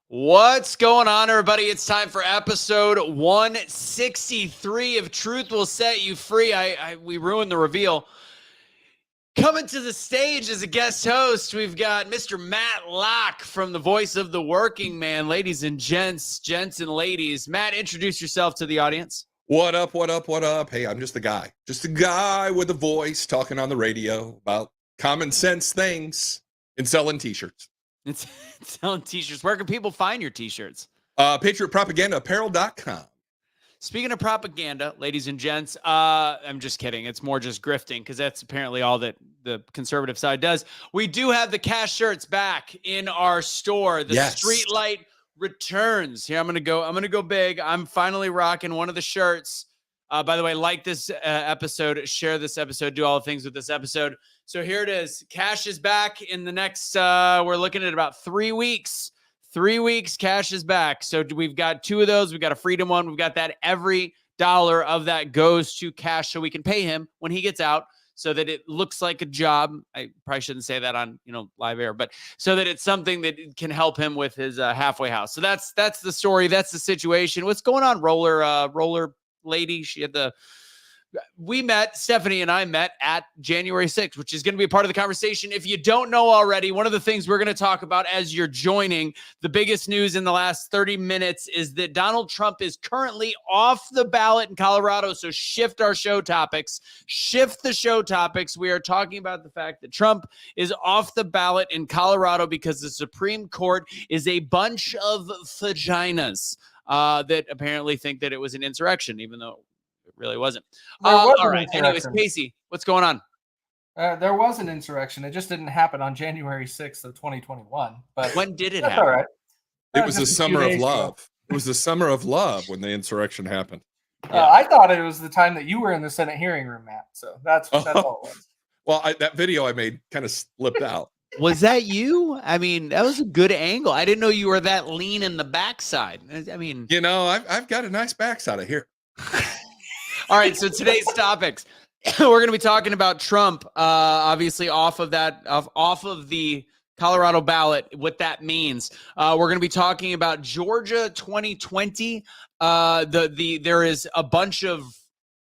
What's going on, everybody? It's time for episode 163 of Truth Will Set You Free. We ruined the reveal. Coming to the stage as a guest host, we've got Mr. Matt Locke from the Voice of the Working Man. Ladies and gents and ladies. Matt, introduce yourself to the audience. What up, what up, what up? Hey, I'm just a guy with a voice talking on the radio about common sense things and selling t-shirts. It's selling t-shirts. Where can people find your t-shirts? PatriotPropagandaApparel.com. Speaking of propaganda, ladies and gents, I'm just kidding. It's more just grifting because that's apparently all that the conservative side does. We do have the cash shirts back in our store. The Streetlight returns. Here, I'm gonna go big. I'm finally rocking one of the shirts. By the way, like this episode, share this episode, do all the things with this episode. So here it is. Cash is back in the next, we're looking at about 3 weeks. 3 weeks, cash is back. So we've got 2 of those. We've got a freedom one. We've got that. Every dollar of that goes to cash so we can pay him when he gets out so that it looks like a job. I probably shouldn't say that on, live air, but so that it's something that can help him with his halfway house. So that's the story. That's the situation. What's going on, roller lady? Stephanie and I met at January 6th, which is going to be a part of the conversation. If you don't know already, one of the things we're going to talk about as you're joining, the biggest news in the last 30 minutes is that Donald Trump is currently off the ballot in Colorado. So shift the show topics. We are talking about the fact that Trump is off the ballot in Colorado because the Supreme Court is a bunch of vaginas that apparently think that it was an insurrection, even though it really wasn't. All right. Anyways, Casey, what's going on? There was an insurrection. It just didn't happen on January 6th of 2021. But when did it happen? All right. It was the summer of love. It was the summer of love when the insurrection happened. I thought it was the time that you were in the Senate hearing room, Matt. So that's all it was. Well, that video I made kind of slipped out. Was that you? I mean, that was a good angle. I didn't know you were that lean in the backside. I mean, I've got a nice backside of here. All right, so today's topics, we're going to be talking about Trump, obviously off of the Colorado ballot, what that means. We're going to be talking about Georgia 2020. There is a bunch of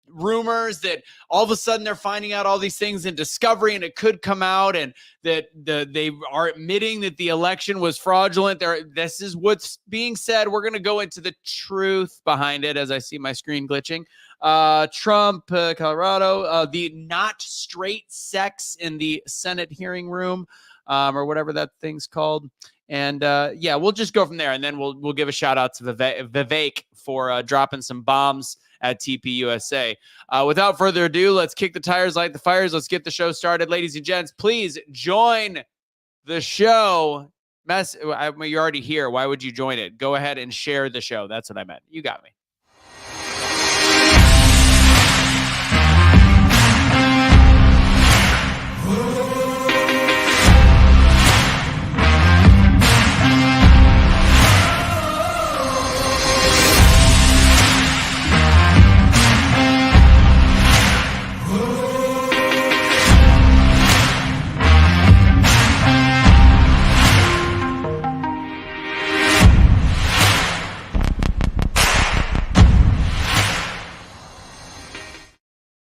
rumors that all of a sudden they're finding out all these things in discovery, and it could come out, and that they are admitting that the election was fraudulent. This is what's being said. We're going to go into the truth behind it as I see my screen glitching. Trump, Colorado, the not straight sex in the Senate hearing room, or whatever that thing's called. And we'll just go from there, and then we'll give a shout out to Vivek for dropping some bombs at TPUSA. Without further ado, let's kick the tires, light the fires. Let's get the show started. Ladies and gents, please join the show. You're already here. Why would you join it? Go ahead and share the show. That's what I meant. You got me.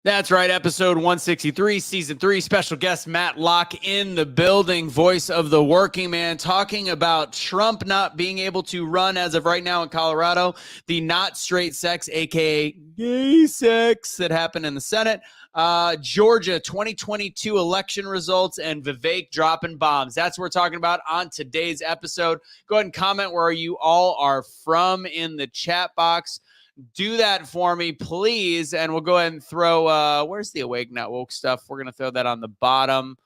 That's right. Episode 163, season 3, special guest Matt Locke in the building, voice of the working man, talking about Trump not being able to run as of right now in Colorado, the not straight sex, aka gay sex that happened in the Senate, Georgia 2022 election results, and Vivek dropping bombs. That's what we're talking about on today's episode. Go ahead and comment where you all are from in the chat box. Do that for me, please. And we'll go ahead and throw, where's the Awake Not Woke stuff? We're going to throw that on the bottom.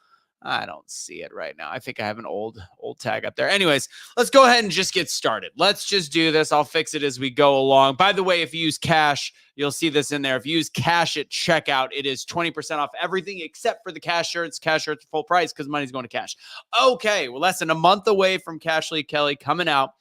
I don't see it right now. I think I have an old tag up there. Anyways, let's go ahead and just get started. Let's just do this. I'll fix it as we go along. By the way, if you use cash, you'll see this in there. If you use cash at checkout, it is 20% off everything except for the cash shirts. Cash shirts full price because money's going to cash. Okay, well, less than a month away from Cashley Kelly coming out.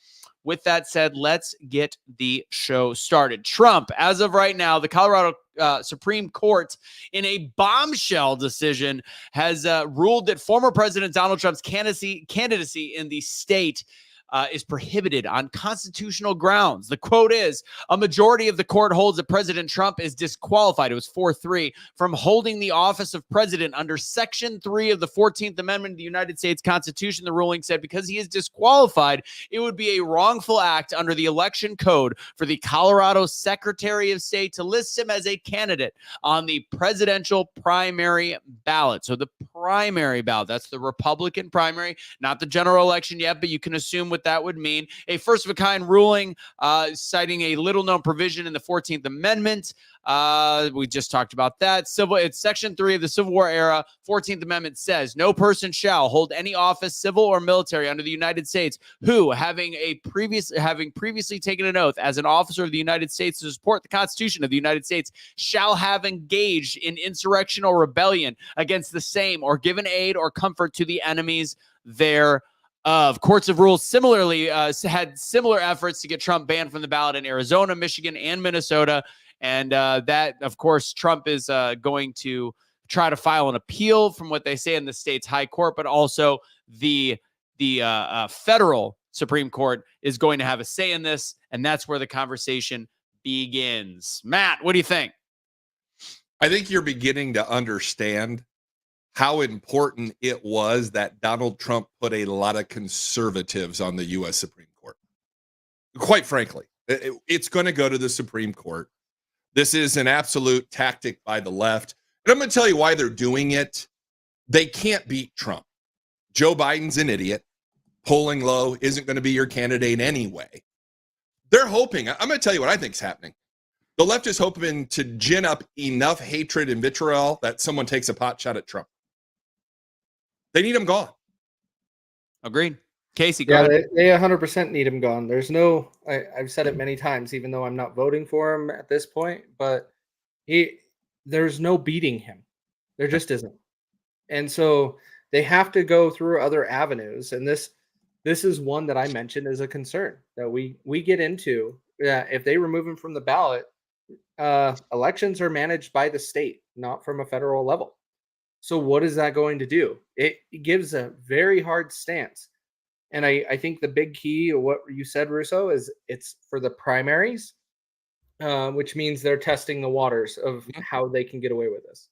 With that said, let's get the show started. Trump, as of right now, the Colorado Supreme Court, in a bombshell decision, has ruled that former President Donald Trump's candidacy in the state is prohibited on constitutional grounds. The quote is, a majority of the court holds that President Trump is disqualified. It was 4-3 from holding the office of president under Section 3 of the 14th Amendment of the United States Constitution. The ruling said because he is disqualified, it would be a wrongful act under the election code for the Colorado Secretary of State to list him as a candidate on the presidential primary ballot. So the primary ballot, that's the Republican primary, not the general election yet, but you can assume what that would mean. A first of a kind ruling citing a little known provision in the 14th Amendment. We just talked about that. It's Section 3 of the Civil War era. 14th Amendment says no person shall hold any office, civil or military, under the United States who, having previously taken an oath as an officer of the United States to support the Constitution of the United States, shall have engaged in insurrection or rebellion against the same or given aid or comfort to the enemies thereof. Courts have ruled similarly, had similar efforts to get Trump banned from the ballot in Arizona, Michigan, and Minnesota. And that, of course, Trump is going to try to file an appeal from what they say in the state's high court, but also the federal Supreme Court is going to have a say in this, and that's where the conversation begins. Matt, what do you think? I think you're beginning to understand how important it was that Donald Trump put a lot of conservatives on the U.S. Supreme Court. Quite frankly, it's going to go to the Supreme Court. This is an absolute tactic by the left. And I'm going to tell you why they're doing it. They can't beat Trump. Joe Biden's an idiot. Polling low, isn't going to be your candidate anyway. They're hoping, I'm going to tell you what I think is happening. The left is hoping to gin up enough hatred and vitriol that someone takes a pot shot at Trump. They need him gone. Agreed. Casey, go ahead. They 100% need him gone. There's no, I've said it many times, even though I'm not voting for him at this point, but there's no beating him. There just isn't. And so they have to go through other avenues. And this is one that I mentioned as a concern that we get into. If they remove him from the ballot, elections are managed by the state, not from a federal level. So what is that going to do? It gives a very hard stance. And I think the big key of what you said, Russo, is it's for the primaries, which means they're testing the waters of how they can get away with this.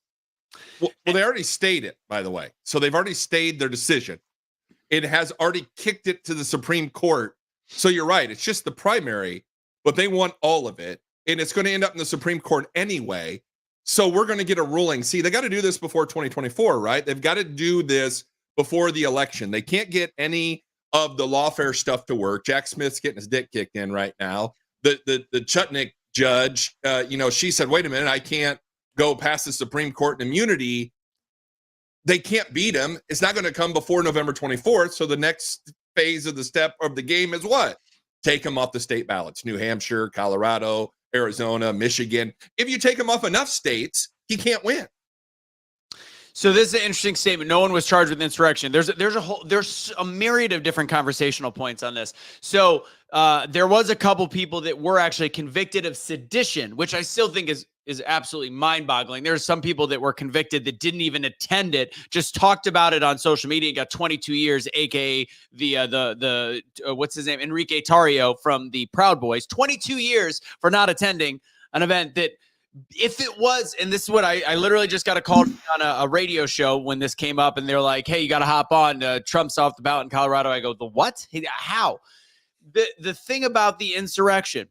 Well, they already stayed it, by the way. So they've already stayed their decision. It has already kicked it to the Supreme Court. So you're right. It's just the primary, but they want all of it. And it's going to end up in the Supreme Court anyway. So we're going to get a ruling. See, they got to do this before 2024, right? They've got to do this before the election. They can't get any of the lawfare stuff to work. Jack Smith's getting his dick kicked in right now. The Chutnick judge, she said, wait a minute, I can't go past the Supreme Court in immunity. They can't beat him. It's not going to come before November 24th. So the next phase of the step of the game is what? Take him off the state ballots. New Hampshire, Colorado, Arizona, Michigan. If you take him off enough states, he can't win. So this is an interesting statement. No one was charged with insurrection. There's a myriad of different conversational points on this. So there was a couple people that were actually convicted of sedition, which I still think is absolutely mind-boggling. There's some people that were convicted that didn't even attend it, just talked about it on social media and got 22 years, aka the what's his name, Enrique Tarrio from the Proud Boys, 22 years for not attending an event that, if it was, and this is what I literally just got a call on a radio show when this came up, and they're like, hey, you got to hop on. Trump's off the ballot in Colorado. I go, the what? How? The thing about the insurrection,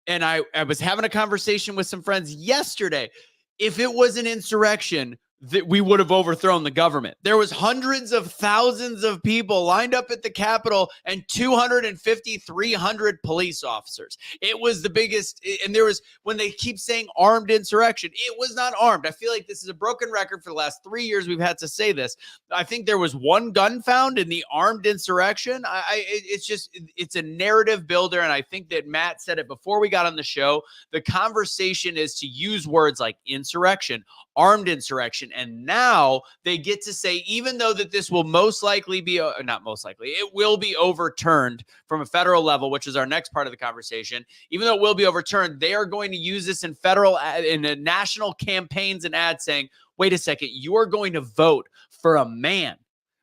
and I was having a conversation with some friends yesterday. If it was an insurrection, that we would have overthrown the government. There was hundreds of thousands of people lined up at the Capitol and 250, 300 police officers. It was the biggest. And there was, when they keep saying armed insurrection, it was not armed. I feel like this is a broken record for the last 3 years. We've had to say this. I think there was one gun found in the armed insurrection. It's a narrative builder. And I think that Matt said it before we got on the show. The conversation is to use words like insurrection, armed insurrection. And now they get to say, even though that this will most likely be, not most likely, it will be overturned from a federal level, which is our next part of the conversation. Even though it will be overturned, they are going to use this in national campaigns and ads saying, wait a second, you are going to vote for a man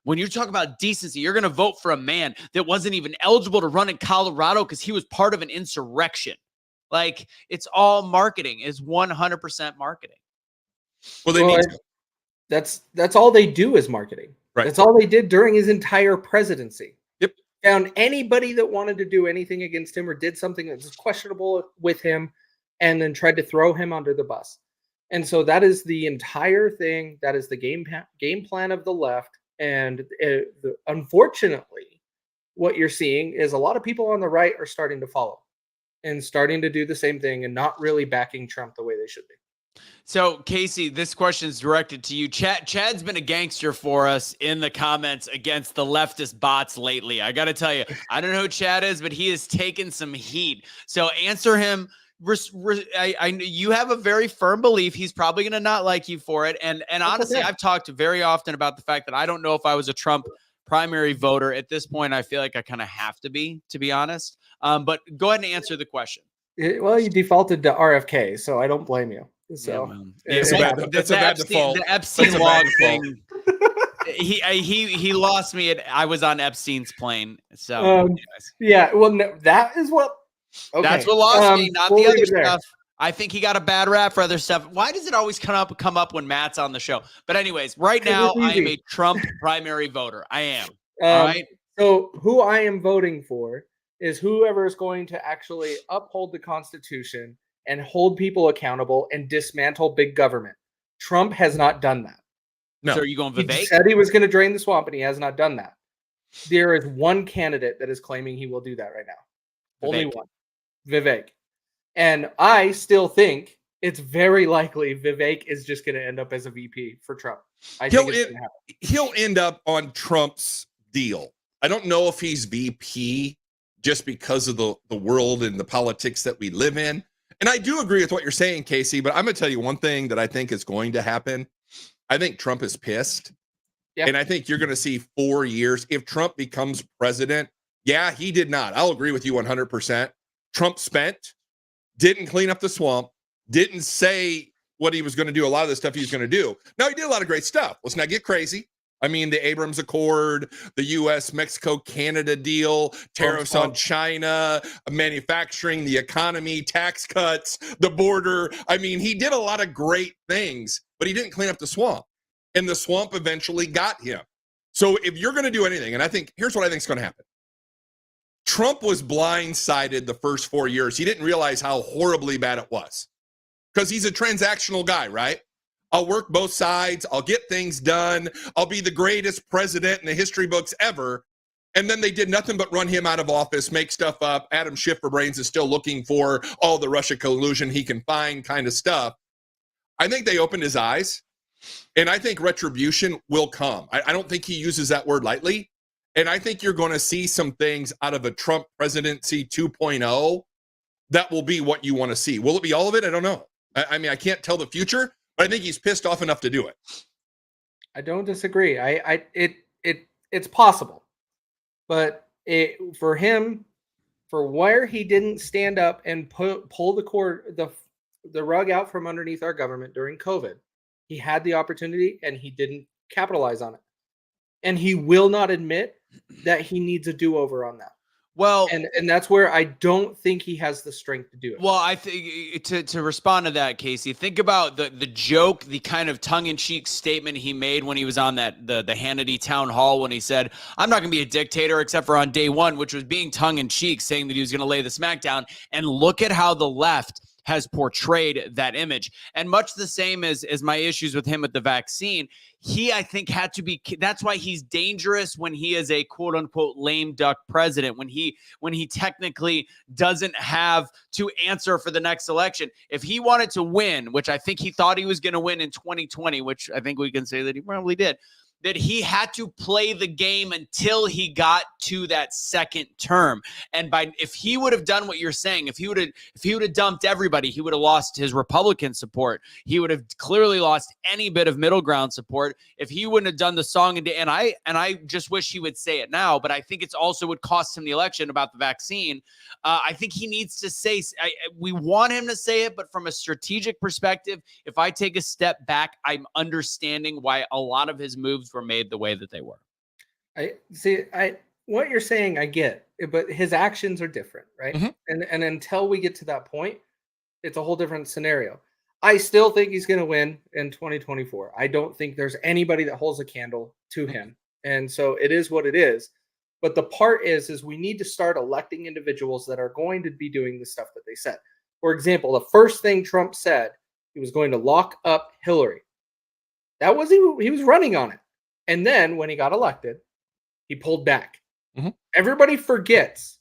When you talk about decency, you're going to vote for a man that wasn't even eligible to run in Colorado because he was part of an insurrection. Like, it's all marketing. It's 100% marketing. Well, they need to. That's all they do is marketing. Right. That's all they did during his entire presidency. Yep. Found anybody that wanted to do anything against him or did something that was questionable with him, and then tried to throw him under the bus. And so that is the entire thing. That is the game plan of the left. And unfortunately, what you're seeing is a lot of people on the right are starting to follow and starting to do the same thing and not really backing Trump the way they should be. So, Casey, this question is directed to you. Chad's been a gangster for us in the comments against the leftist bots lately. I got to tell you, I don't know who Chad is, but he has taken some heat. So answer him. You have a very firm belief he's probably going to not like you for it. And honestly, okay. I've talked very often about the fact that I don't know if I was a Trump primary voter. At this point, I feel like I kind of have to be honest. But go ahead and answer the question. Well, you defaulted to RFK, so I don't blame you. So That's a bad default. The Epstein log thing. He lost me. I was on Epstein's plane. So yeah, well, no, that is what. Okay. That's what lost me, not the other there. stuff. I think he got a bad rap for other stuff. Why does it always come up when Matt's on the show? But anyways, right now I am a Trump primary voter. I am. All right. So who I am voting for is whoever is going to actually uphold the Constitution and hold people accountable and dismantle big government. Trump has not done that. No. So are you going Vivek? He said he was going to drain the swamp, and he has not done that. There is one candidate that is claiming he will do that right now. Only one. Vivek. And I still think it's very likely Vivek is just going to end up as a VP for Trump. He'll end up on Trump's deal. I don't know if he's VP just because of the world and the politics that we live in. And I do agree with what you're saying, Casey, but I'm going to tell you one thing that I think is going to happen. I think Trump is pissed. Yeah. And I think you're going to see 4 years. If Trump becomes president, yeah, he did not. I'll agree with you 100%. Trump didn't clean up the swamp, didn't say what he was going to do, a lot of the stuff he was going to do. Now, he did a lot of great stuff. Let's not get crazy. I mean, the Abrams Accord, the U.S., Mexico, Canada deal, tariffs on China, manufacturing, the economy, tax cuts, the border. I mean, he did a lot of great things, but he didn't clean up the swamp. And the swamp eventually got him. So if you're going to do anything, and here's what I think is going to happen. Trump was blindsided the first 4 years. He didn't realize how horribly bad it was because he's a transactional guy, right? I'll work both sides. I'll get things done. I'll be the greatest president in the history books ever. And then they did nothing but run him out of office, make stuff up. Adam Schifferbrains is still looking for all the Russia collusion he can find kind of stuff. I think they opened his eyes, and I think retribution will come. I don't think he uses that word lightly. And I think you're going to see some things out of a Trump presidency 2.0 that will be what you want to see. Will it be all of it? I don't know. I mean, I can't tell the future, but I think he's pissed off enough to do it. I don't disagree. It's possible, but for him, for where he didn't stand up and pull the rug out from underneath our government during COVID, he had the opportunity and he didn't capitalize on it. And he will not admit that he needs a do-over on that. Well, and that's where I don't think he has the strength to do it. Well, I think to respond to that, Casey, think about the joke, the kind of tongue-in-cheek statement he made when he was on the Hannity town hall when he said, "I'm not going to be a dictator except for on day one," which was being tongue-in-cheek, saying that he was going to lay the smackdown. And look at how the left has portrayed that image. And much the same as my issues with him with the vaccine, he, I think, had to be, that's why he's dangerous when he is a quote unquote lame duck president, when he technically doesn't have to answer for the next election. If he wanted to win, which I think he thought he was going to win in 2020, which I think we can say that he probably did, that he had to play the game until he got to that second term. And if he would have done what you're saying, if he would have dumped everybody, he would have lost his Republican support. He would have clearly lost any bit of middle ground support. If he wouldn't have done the song and I just wish he would say it now, but I think it's also would cost him the election about the vaccine. I think he needs to say, we want him to say it, but from a strategic perspective, if I take a step back, I'm understanding why a lot of his moves were made the way that they were. I see. What you're saying, I get, but his actions are different, right? Mhm. And until we get to that point, it's a whole different scenario. I still think he's going to win in 2024. I don't think there's anybody that holds a candle to him, and so it is what it is. But the part is we need to start electing individuals that are going to be doing the stuff that they said. For example, the first thing Trump said, he was going to lock up Hillary. That was he was running on it, and then when he got elected, he pulled back. Mhm. Everybody forgets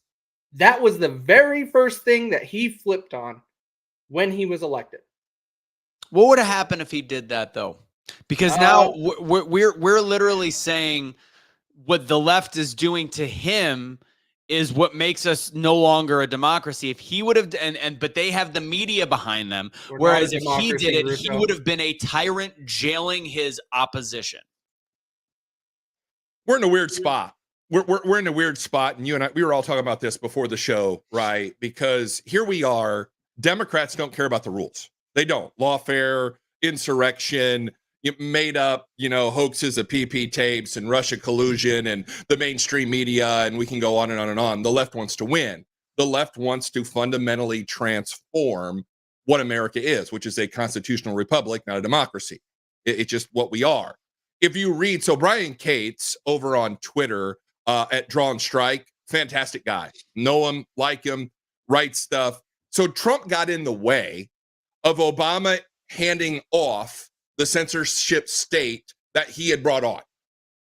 that was the very first thing that he flipped on when he was elected. What would have happened if he did that, though? Because now we're literally saying what the left is doing to him is what makes us no longer a democracy. If he would have, but they have the media behind them. We're Whereas not a if he did it, democracy, he Russo. would have been a tyrant jailing his opposition. We're in a weird spot. We're in a weird spot, and you and I, we were all talking about this before the show, right? Because here we are, Democrats don't care about the rules. They don't. Lawfare, insurrection, made up, hoaxes of PP tapes and Russia collusion and the mainstream media, and we can go on and on and on. The left wants to win. The left wants to fundamentally transform what America is, which is a constitutional republic, not a democracy. It's just what we are. If you read, so Brian Cates over on Twitter at Draw and Strike, fantastic guy. Know him, like him, writes stuff. So Trump got in the way of Obama handing off the censorship state that he had brought on.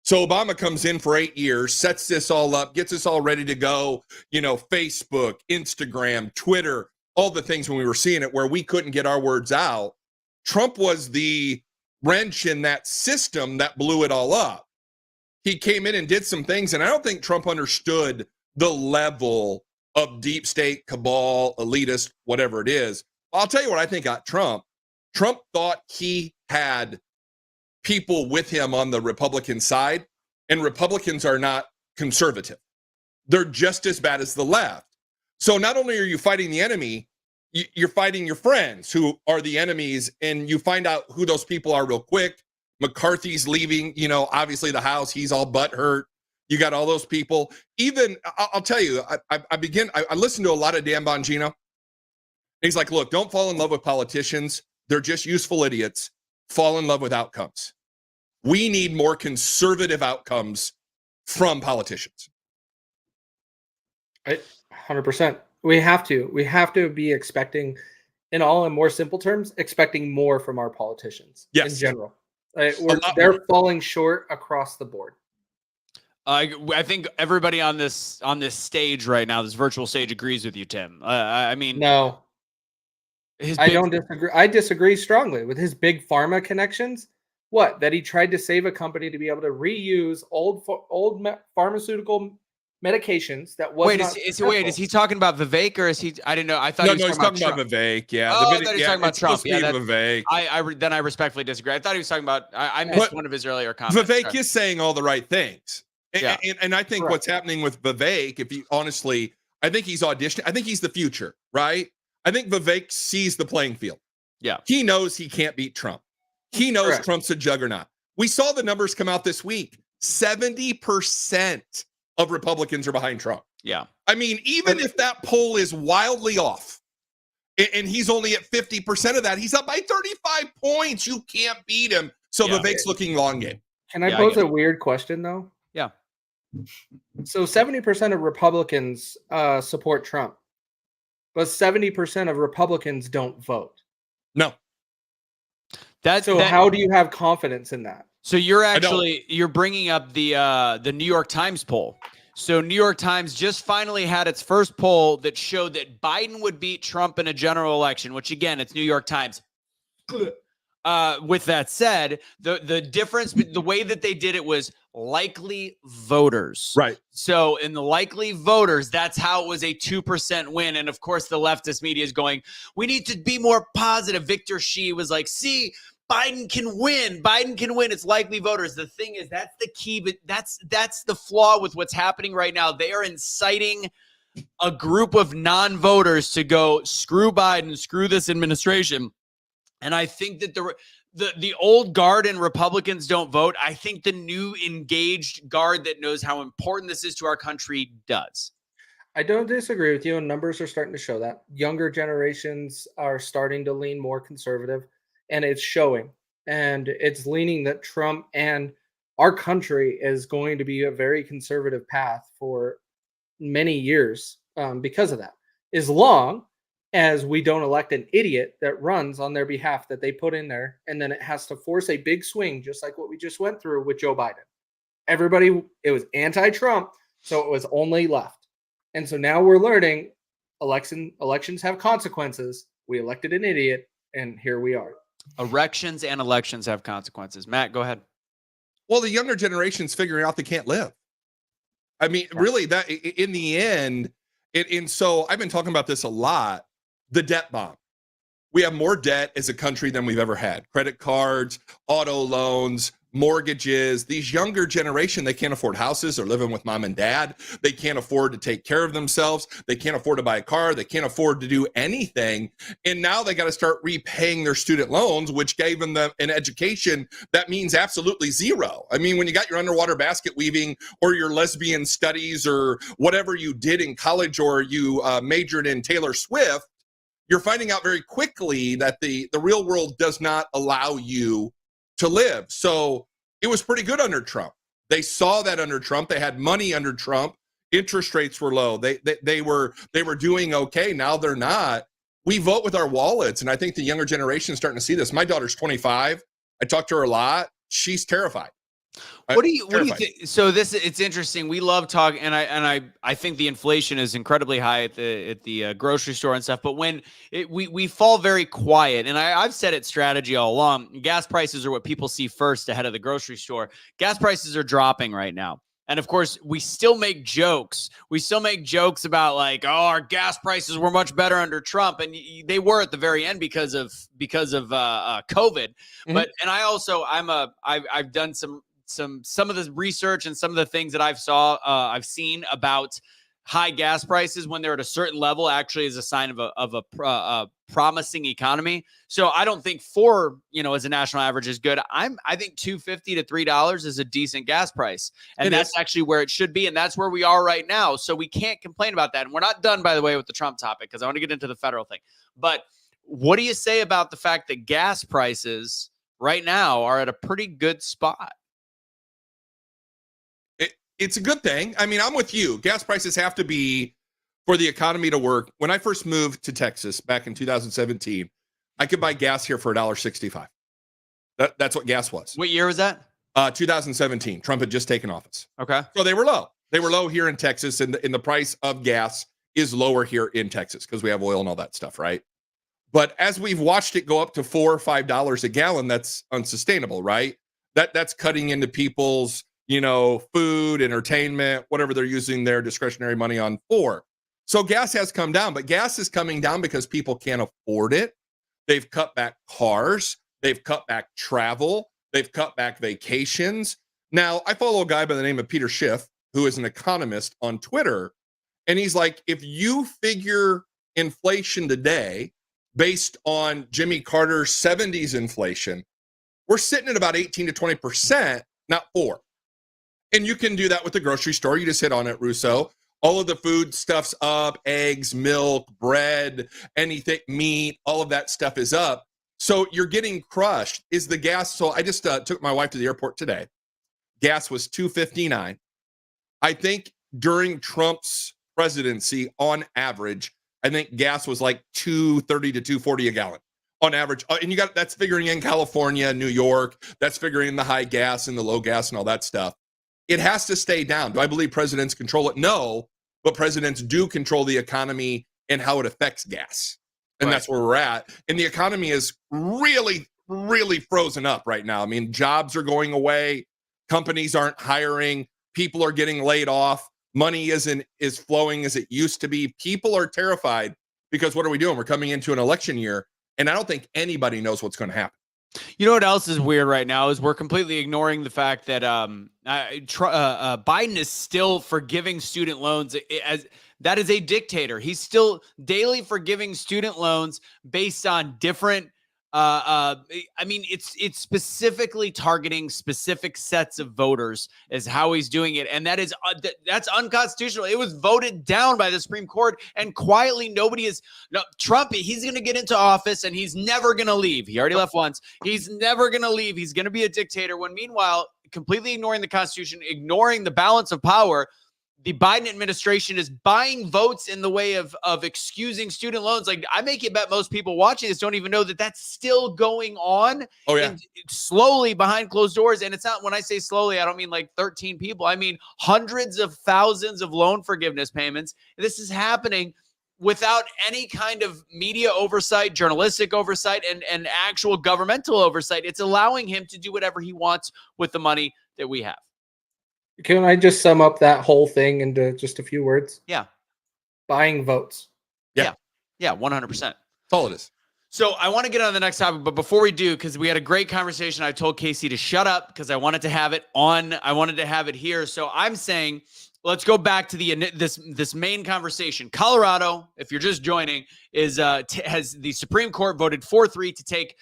So Obama comes in for 8 years, sets this all up, gets us all ready to go, Facebook, Instagram, Twitter, all the things when we were seeing it where we couldn't get our words out. Trump was the wrench in that system that blew it all up. He came in and did some things, and I don't think Trump understood the level of deep state, cabal, elitist, whatever it is. I'll tell you what I think got Trump. Trump thought he had people with him on the Republican side, and Republicans are not conservative. They're just as bad as the left. So not only are you fighting the enemy, you're fighting your friends who are the enemies, and you find out who those people are real quick. McCarthy's leaving, obviously the House. He's all butthurt. You got all those people. Even, I'll tell you, I listen to a lot of Dan Bongino. He's like, look, don't fall in love with politicians. They're just useful idiots. Fall in love with outcomes. We need more conservative outcomes from politicians. 100%. We have to be expecting, in more simple terms, expecting more from our politicians in general. They're falling short across the board. I think everybody on this stage right now, this virtual stage, agrees with you, Tim. I mean, no, I don't disagree. I disagree strongly with his big pharma connections. What? That he tried to save a company to be able to reuse old pharmaceutical medications that was is he talking about Vivek, or is he? I didn't know. I thought he's talking about Vivek. Yeah. Oh, I thought he was talking about Trump. Yeah, Vivek. Then I respectfully disagree. I thought he was talking about. I missed one of his earlier comments. Vivek is saying all the right things. Yeah. And I think what's happening with Vivek, if you honestly, I think he's auditioning. I think he's the future, right? I think Vivek sees the playing field. Yeah. He knows he can't beat Trump. He knows Trump's a juggernaut. We saw the numbers come out this week. 70% of Republicans are behind Trump. Yeah. I mean, even if that poll is wildly off and he's only at 50% of that, he's up by 35 points. You can't beat him. So Vivek's looking long game. Can I pose a weird question, though? Yeah. So 70% of Republicans support Trump, but 70% of Republicans don't vote. No. How do you have confidence in that? So you're bringing up the New York Times poll. So New York Times just finally had its first poll that showed that Biden would beat Trump in a general election, which again, it's New York Times. With that said, the difference, the way that they did it was likely voters. Right. So in the likely voters, that's how it was a 2% win. And of course, the leftist media is going, we need to be more positive. Victor Shi was like, see, Biden can win. Biden can win. It's likely voters. The thing is, that's the key, but that's the flaw with what's happening right now. They are inciting a group of non-voters to go, screw Biden, screw this administration. And I think that the old guard and Republicans don't vote. I think the new engaged guard that knows how important this is to our country does. I don't disagree with you, and numbers are starting to show that. Younger generations are starting to lean more conservative, and it's showing. And it's leaning that Trump and our country is going to be a very conservative path for many years because of that. As long as we don't elect an idiot that runs on their behalf that they put in there, and then it has to force a big swing, just like what we just went through with Joe Biden. Everybody, it was anti-Trump, so it was only left. And so now we're learning elections have consequences. We elected an idiot, and here we are. Erections and elections have consequences. Matt, go ahead. Well, the younger generation's figuring out they can't live. I mean, really, that in the end, and so I've been talking about this a lot, the debt bomb. We have more debt as a country than we've ever had. Credit cards, auto loans, mortgages. These younger generation, they can't afford houses. They're living with mom and dad. They can't afford to take care of themselves. They can't afford to buy a car. They can't afford to do anything. And now they got to start repaying their student loans, which gave them an education that means absolutely zero. I mean, when you got your underwater basket weaving or your lesbian studies or whatever you did in college, or you majored in Taylor Swift, you're finding out very quickly that the real world does not allow you to live. So it was pretty good under Trump. They saw that under Trump. They had money under Trump. Interest rates were low. They were doing okay. Now they're not. We vote with our wallets, and I think the younger generation is starting to see this. My daughter's 25. I talk to her a lot. She's terrified. What do you think? So it's interesting. We love talking, and I think the inflation is incredibly high at the grocery store and stuff. But when we fall very quiet, and I've said it strategy all along. Gas prices are what people see first ahead of the grocery store. Gas prices are dropping right now. And of course, we still make jokes. We still make jokes about like, oh, our gas prices were much better under Trump, and they were at the very end because of COVID. Mm-hmm. But and I've done some of the research and some of the things that I've seen about high gas prices when they're at a certain level actually is a sign of a promising economy. So I don't think as a national average is good. I think $2.50 to $3 is a decent gas price. And that's actually where it should be. And that's where we are right now. So we can't complain about that. And we're not done, by the way, with the Trump topic, because I want to get into the federal thing. But what do you say about the fact that gas prices right now are at a pretty good spot? It's a good thing. I mean, I'm with you. Gas prices have to be for the economy to work. When I first moved to Texas back in 2017, I could buy gas here for $1.65. That's what gas was. What year was that? 2017. Trump had just taken office. Okay. So they were low. They were low here in Texas, and the price of gas is lower here in Texas because we have oil and all that stuff, right? But as we've watched it go up to $4 or $5 a gallon, that's unsustainable, right? That's cutting into people's food, entertainment, whatever they're using their discretionary money on for. So gas has come down, but gas is coming down because people can't afford it. They've cut back cars. They've cut back travel. They've cut back vacations. Now, I follow a guy by the name of Peter Schiff, who is an economist on Twitter. And he's like, if you figure inflation today based on Jimmy Carter's 70s inflation, we're sitting at about 18 to 20%, not 4%. And you can do that with the grocery store. You just hit on it, Russo. All of the food stuff's up, eggs, milk, bread, anything, meat, all of that stuff is up. So you're getting crushed. Is the gas? So I just took my wife to the airport today. Gas was $2.59. I think during Trump's presidency, on average, I think gas was like $2.30 to $2.40 a gallon on average. And that's figuring in California, New York. That's figuring in the high gas and the low gas and all that stuff. It has to stay down. Do I believe presidents control it? No, but presidents do control the economy and how it affects gas. And that's where we're at. And the economy is really, really frozen up right now. I mean, jobs are going away. Companies aren't hiring. People are getting laid off. Money isn't as flowing as it used to be. People are terrified because what are we doing? We're coming into an election year, and I don't think anybody knows what's going to happen. You know what else is weird right now is we're completely ignoring the fact that Biden is still forgiving student loans as that is a dictator. He's still daily forgiving student loans based on different I mean, it's specifically targeting specific sets of voters is how he's doing it, and that's unconstitutional. It was voted down by the Supreme Court, and quietly Trump. He's going to get into office, and he's never going to leave. He already left once. He's never going to leave. He's going to be a dictator. When meanwhile, completely ignoring the Constitution, ignoring the balance of power, the Biden administration is buying votes in the way of excusing student loans. Like, I make it bet most people watching this don't even know that that's still going on. Oh, yeah. Slowly behind closed doors. And it's not, when I say slowly, I don't mean like 13 people. I mean hundreds of thousands of loan forgiveness payments. This is happening without any kind of media oversight, journalistic oversight, and actual governmental oversight. It's allowing him to do whatever he wants with the money that we have. Can I just sum up that whole thing into just a few words? Yeah. Buying votes. Yeah, 100%. That's all it is. So I want to get on the next topic, but before we do, because we had a great conversation, I told Casey to shut up because I wanted to have it on. I wanted to have it here. So I'm saying, let's go back to this main conversation. Colorado, if you're just joining, has the Supreme Court voted 4-3 to take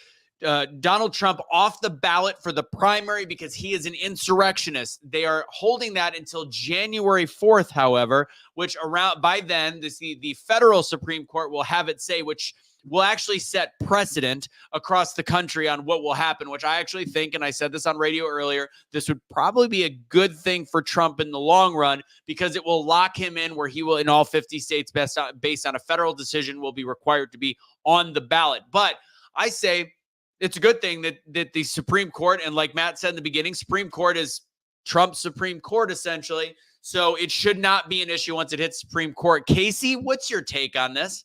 Donald Trump off the ballot for the primary because he is an insurrectionist. They are holding that until January 4th, however, which by then the federal Supreme Court will have its say, which will actually set precedent across the country on what will happen, which I actually think, and I said this on radio earlier, this would probably be a good thing for Trump in the long run because it will lock him in where he will, in all 50 states, based on a federal decision, will be required to be on the ballot. But I say it's a good thing that the Supreme Court, and like Matt said in the beginning, Supreme Court is Trump's Supreme Court, essentially. So it should not be an issue once it hits Supreme Court. Casey, what's your take on this?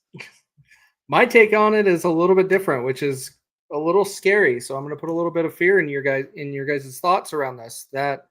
My take on it is a little bit different, which is a little scary. So I'm going to put a little bit of fear in your guys' thoughts around this. That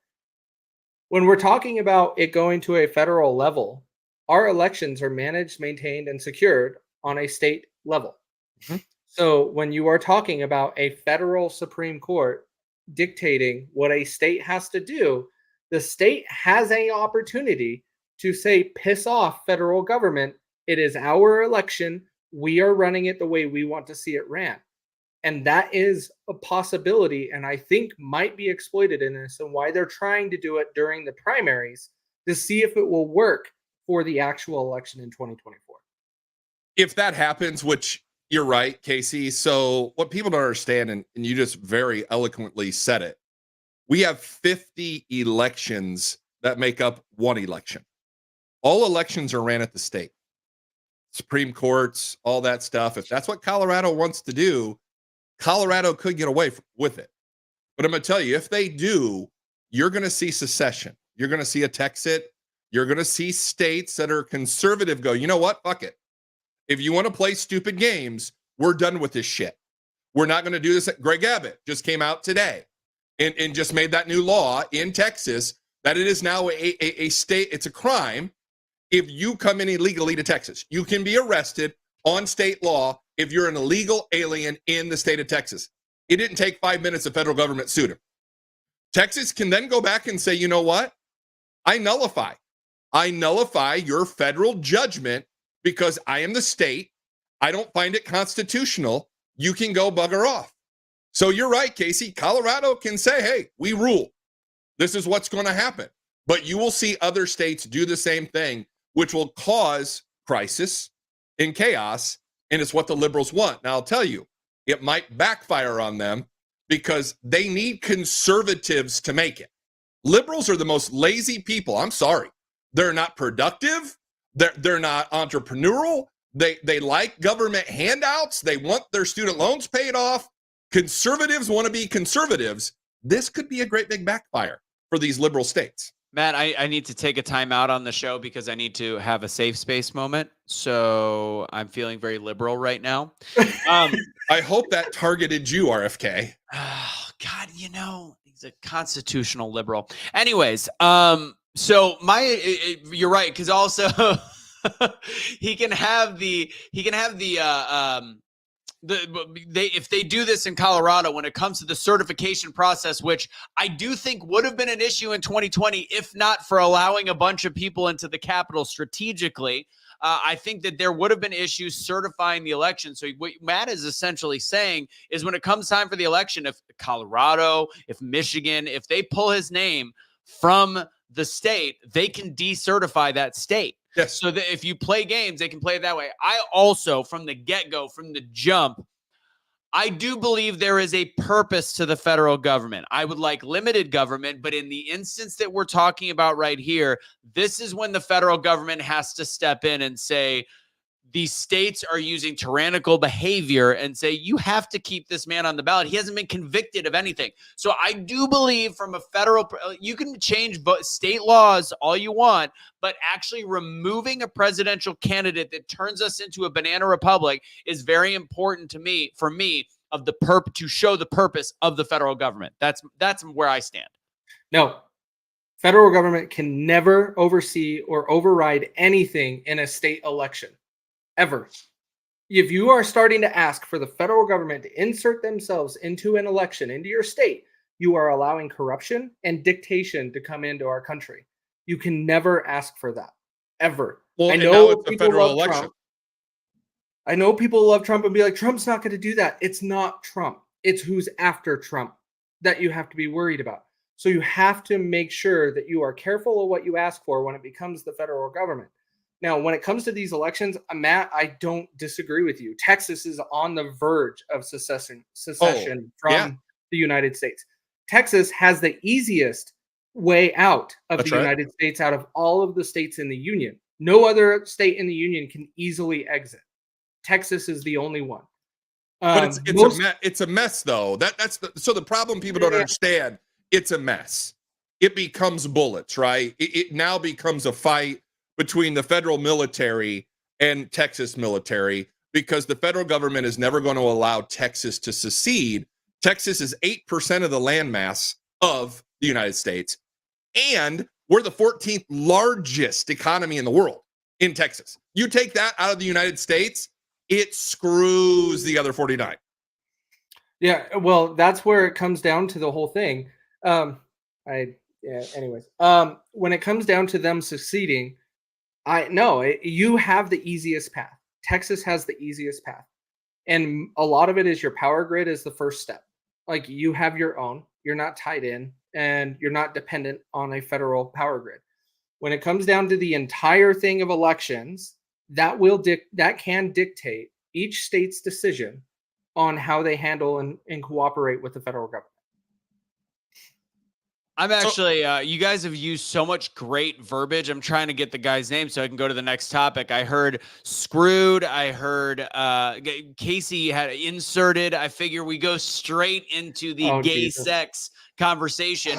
when we're talking about it going to a federal level, our elections are managed, maintained, and secured on a state level. Mm-hmm. So when you are talking about a federal Supreme Court dictating what a state has to do, the state has an opportunity to say, piss off federal government. It is our election. We are running it the way we want to see it ran. And that is a possibility, and I think might be exploited in this, and why they're trying to do it during the primaries to see if it will work for the actual election in 2024. If that happens, which you're right, Casey. So what people don't understand, and you just very eloquently said it, we have 50 elections that make up one election. All elections are ran at the state. Supreme Courts, all that stuff. If that's what Colorado wants to do, Colorado could get away with it. But I'm going to tell you, if they do, you're going to see secession. You're going to see a Texit. You're going to see states that are conservative go, you know what? Fuck it. If you want to play stupid games, we're done with this shit. We're not going to do this. Greg Abbott just came out today and just made that new law in Texas that it is now a state. It's a crime if you come in illegally to Texas. You can be arrested on state law if you're an illegal alien in the state of Texas. It didn't take 5 minutes. The federal government sued him. Texas can then go back and say, you know what? I nullify your federal judgment because I am the state. I don't find it constitutional. You can go bugger off. So you're right, Casey. Colorado can say, hey, we rule. This is what's going to happen. But you will see other states do the same thing, which will cause crisis and chaos. And it's what the liberals want. Now, I'll tell you, it might backfire on them because they need conservatives to make it. Liberals are the most lazy people. I'm sorry. They're not productive. They're not entrepreneurial. They like government handouts. They want their student loans paid off. Conservatives want to be conservatives. This could be a great big backfire for these liberal states. Matt, I need to take a time out on the show because I need to have a safe space moment. So I'm feeling very liberal right now. I hope that targeted you, RFK. Oh, God, he's a constitutional liberal. Anyways, so you're right, because also he can have the if they do this in Colorado when it comes to the certification process, which I do think would have been an issue in 2020 if not for allowing a bunch of people into the Capitol strategically. I think that there would have been issues certifying the election. So what Matt is essentially saying is when it comes time for the election, if Colorado, if Michigan, if they pull his name from the state, they can decertify that state. Yes. So that if you play games, they can play it that way. I also, from the get-go, from the jump, I do believe there is a purpose to the federal government. I would like limited government, but in the instance that we're talking about right here, this is when the federal government has to step in and say, these states are using tyrannical behavior and say, you have to keep this man on the ballot. He hasn't been convicted of anything. So I do believe from a federal, you can change state laws all you want, but actually removing a presidential candidate that turns us into a banana republic is very important to me, for me, of the to show the purpose of the federal government. That's where I stand. No, federal government can never oversee or override anything in a state election. Ever. If you are starting to ask for the federal government to insert themselves into an election, into your state, you are allowing corruption and dictation to come into our country. You can never ask for that. Ever. Well, I and know now it's a people federal love election. Trump. I know people love Trump and be like, Trump's not going to do that. It's not Trump. It's who's after Trump that you have to be worried about. So you have to make sure that you are careful of what you ask for when it becomes the federal government. Now, when it comes to these elections, Matt, I don't disagree with you. Texas is on the verge of secession from the United States. Texas has the easiest way out of the United States out of all of the states in the union. No other state in the union can easily exit. Texas is the only one. But it's a mess, though. So the problem people don't understand. It's a mess. It becomes bullets, right? It now becomes a fight between the federal military and Texas military because the federal government is never going to allow Texas to secede. Texas is 8% of the landmass of the United States, and we're the 14th largest economy in the world in Texas. You take that out of the United States, it screws the other 49. Yeah, well, that's where it comes down to the whole thing. Anyways, when it comes down to them seceding, you have the easiest path. Texas has the easiest path. And a lot of it is your power grid is the first step. Like you have your own, you're not tied in and you're not dependent on a federal power grid. When it comes down to the entire thing of elections, that can dictate each state's decision on how they handle and cooperate with the federal government. I'm actually, you guys have used so much great verbiage. I'm trying to get the guy's name so I can go to the next topic. I heard screwed. I heard Casey had inserted. I figure we go straight into the sex conversation.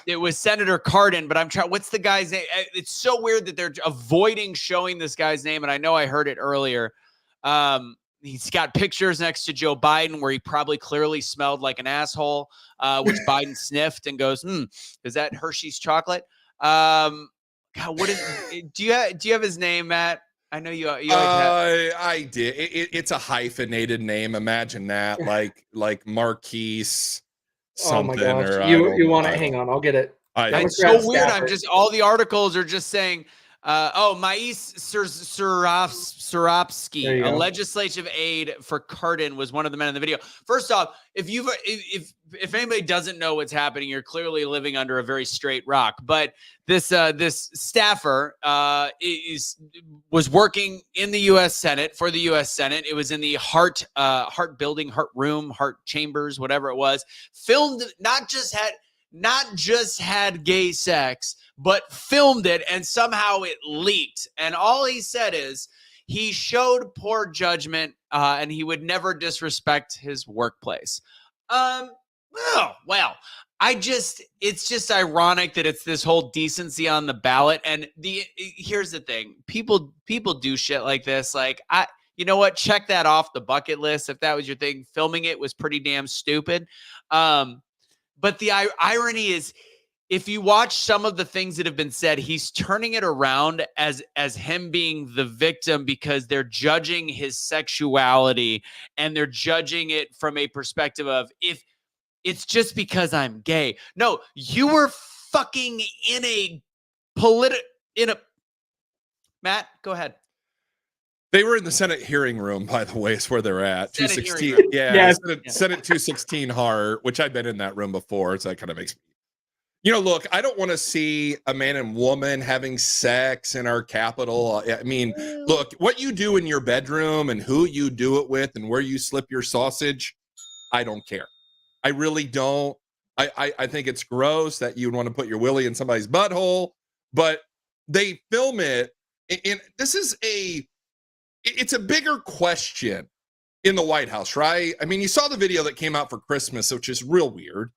It was Senator Cardin, but I'm trying. What's the guy's name? It's so weird that they're avoiding showing this guy's name. And I know I heard it earlier. He's got pictures next to Joe Biden where he probably clearly smelled like an asshole, which Biden sniffed and goes, is that Hershey's chocolate? God, what is? Do you have his name, Matt? I know you I did. It's a hyphenated name. Imagine that, like Marquise something. Oh my gosh. Or you want it? Hang on, I'll get it. It's so weird. I'm just all the articles are just saying. Mais Surovsky, a legislative aide for Cardin, was one of the men in the video. First off, if anybody doesn't know what's happening, you're clearly living under a very straight rock. But this staffer was working in the U.S. Senate for the U.S. Senate. It was in the Hart building, Hart room, Hart chambers, whatever it was. Filmed, not just had gay sex, but filmed it, and somehow it leaked. And all he said is he showed poor judgment, and he would never disrespect his workplace. It's just ironic that it's this whole decency on the ballot. And here's the thing: people do shit like this. Like, you know what? Check that off the bucket list. If that was your thing, filming it was pretty damn stupid. But the irony is, if you watch some of the things that have been said, he's turning it around as him being the victim because they're judging his sexuality and they're judging it from a perspective of if it's just because I'm gay. No, you were fucking Matt, go ahead. They were in the Senate hearing room, by the way, is where they're at. Senate 216. hearing room. Yeah, Yes. Senate 216 Hart, which I've been in that room before. So that kind of makes me. Look, I don't want to see a man and woman having sex in our Capitol. I mean, look, what you do in your bedroom and who you do it with and where you slip your sausage, I don't care. I really don't. I think it's gross that you'd want to put your willy in somebody's butthole, but they film it. And this is it's a bigger question in the White House, right? I mean, you saw the video that came out for Christmas, which is real weird.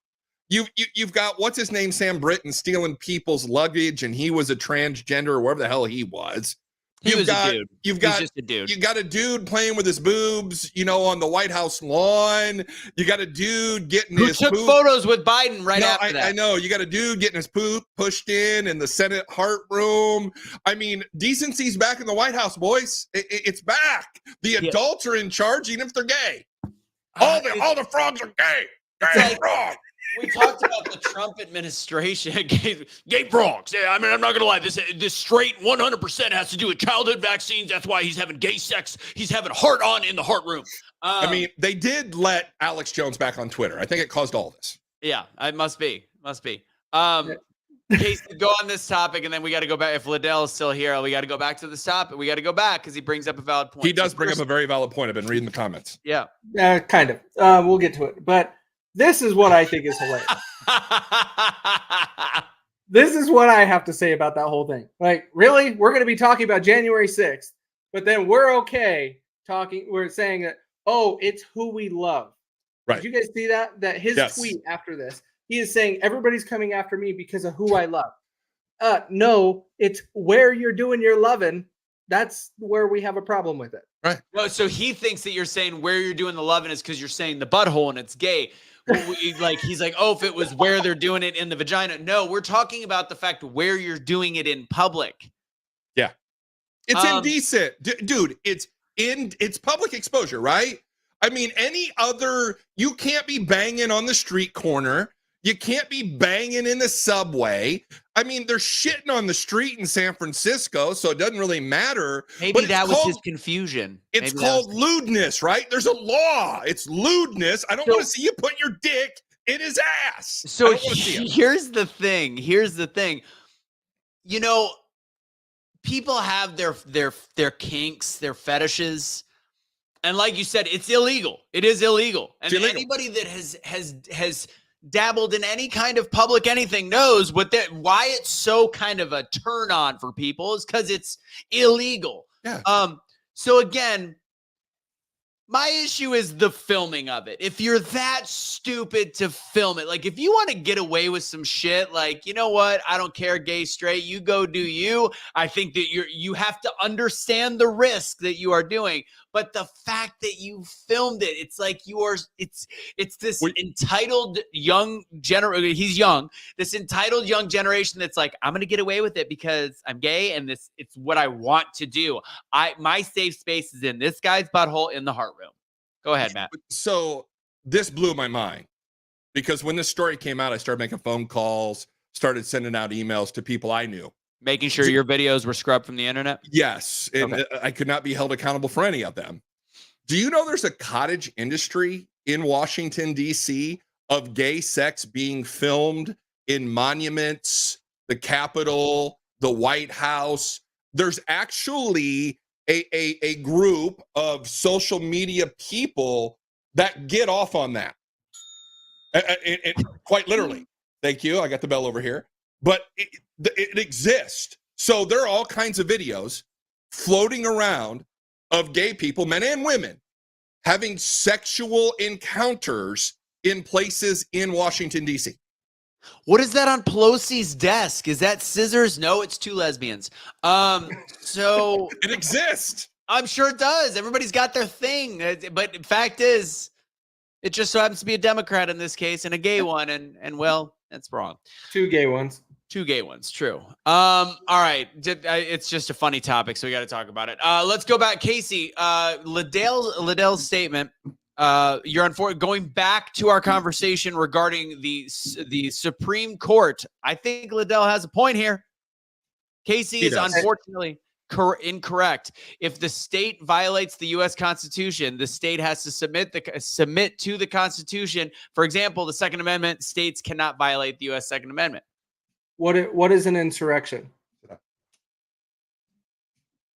You've got, what's his name, Sam Britton, stealing people's luggage, and he was a transgender or whatever the hell he was. He was a dude. You've He's got just a dude. You got a dude playing with his boobs, on the White House lawn. You got a dude getting Who his took poop. photos with Biden right after that. I know. You got a dude getting his poop pushed in the Senate Hart room. I mean, decency's back in the White House, boys. It's back. The adults are in charge, even if they're gay. All the frogs are gay. Gay frogs. We talked about the Trump administration. Gay frogs. Yeah, I mean, I'm not going to lie. This straight 100% has to do with childhood vaccines. That's why he's having gay sex. He's having heart on in the heart room. I mean, they did let Alex Jones back on Twitter. I think it caused all this. Yeah, it must be. Casey, go on this topic, and then we got to go back. If Liddell is still here, we got to go back to the topic. We got to go back because he brings up a valid point. He does bring up a very valid point. I've been reading the comments. Yeah. Kind of. We'll get to it. But this is what I think is hilarious. This is what I have to say about that whole thing. Like, really? We're going to be talking about January 6th, but then we're okay talking. We're saying that, oh, it's who we love. Right. Did you guys see that? That his tweet after this, he is saying, everybody's coming after me because of who I love. No, it's where you're doing your loving. That's where we have a problem with it. Right. No, so he thinks that you're saying where you're doing the loving is because you're saying the butthole and it's gay. He's like, oh, if it was where they're doing it in the vagina. No, we're talking about the fact where you're doing it in public. Yeah. It's indecent. Dude, it's public exposure, right? I mean, you can't be banging on the street corner. You can't be banging in the subway. I mean, they're shitting on the street in San Francisco, so it doesn't really matter. Maybe that was his confusion. It's called lewdness, right? There's a law. It's lewdness. I don't want to see you put your dick in his ass. So here's the thing. People have their kinks, their fetishes. And like you said, it's illegal. It is illegal. And anybody that has dabbled in any kind of public anything knows why it's so kind of a turn on for people is because it's illegal. Yeah. So again, my issue is the filming of it. If you're that stupid to film it, like if you want to get away with some shit, like, you know what? I don't care, gay, straight, you go do you. I think that you have to understand the risk that you are doing. But the fact that you filmed it, it's like it's this entitled young generation. He's young. This entitled young generation that's like, I'm going to get away with it because I'm gay and it's what I want to do. My safe space is in this guy's butthole in the heart room. Go ahead, Matt. So this blew my mind because when this story came out, I started making phone calls, started sending out emails to people I knew. Making sure your videos were scrubbed from the internet? Yes. And I could not be held accountable for any of them. Do you know there's a cottage industry in Washington, D.C. of gay sex being filmed in monuments, the Capitol, the White House? There's actually a group of social media people that get off on that. Quite literally. Thank you. I got the bell over here. But it exists. So there are all kinds of videos floating around of gay people, men and women, having sexual encounters in places in Washington, D.C. What is that on Pelosi's desk? Is that scissors? No, it's two lesbians. So it exists. I'm sure it does. Everybody's got their thing. But the fact is, it just so happens to be a Democrat in this case and a gay one. And well, that's wrong. Two gay ones. Two gay ones. True. All right. It's just a funny topic, so we got to talk about it. Let's go back. Casey, Liddell's statement. You're going back to our conversation regarding the Supreme Court. I think Liddell has a point here. Casey is unfortunately Incorrect. If the state violates the U.S. Constitution, the state has to submit to the Constitution. For example, the Second Amendment, states cannot violate the U.S. Second Amendment. What is an insurrection?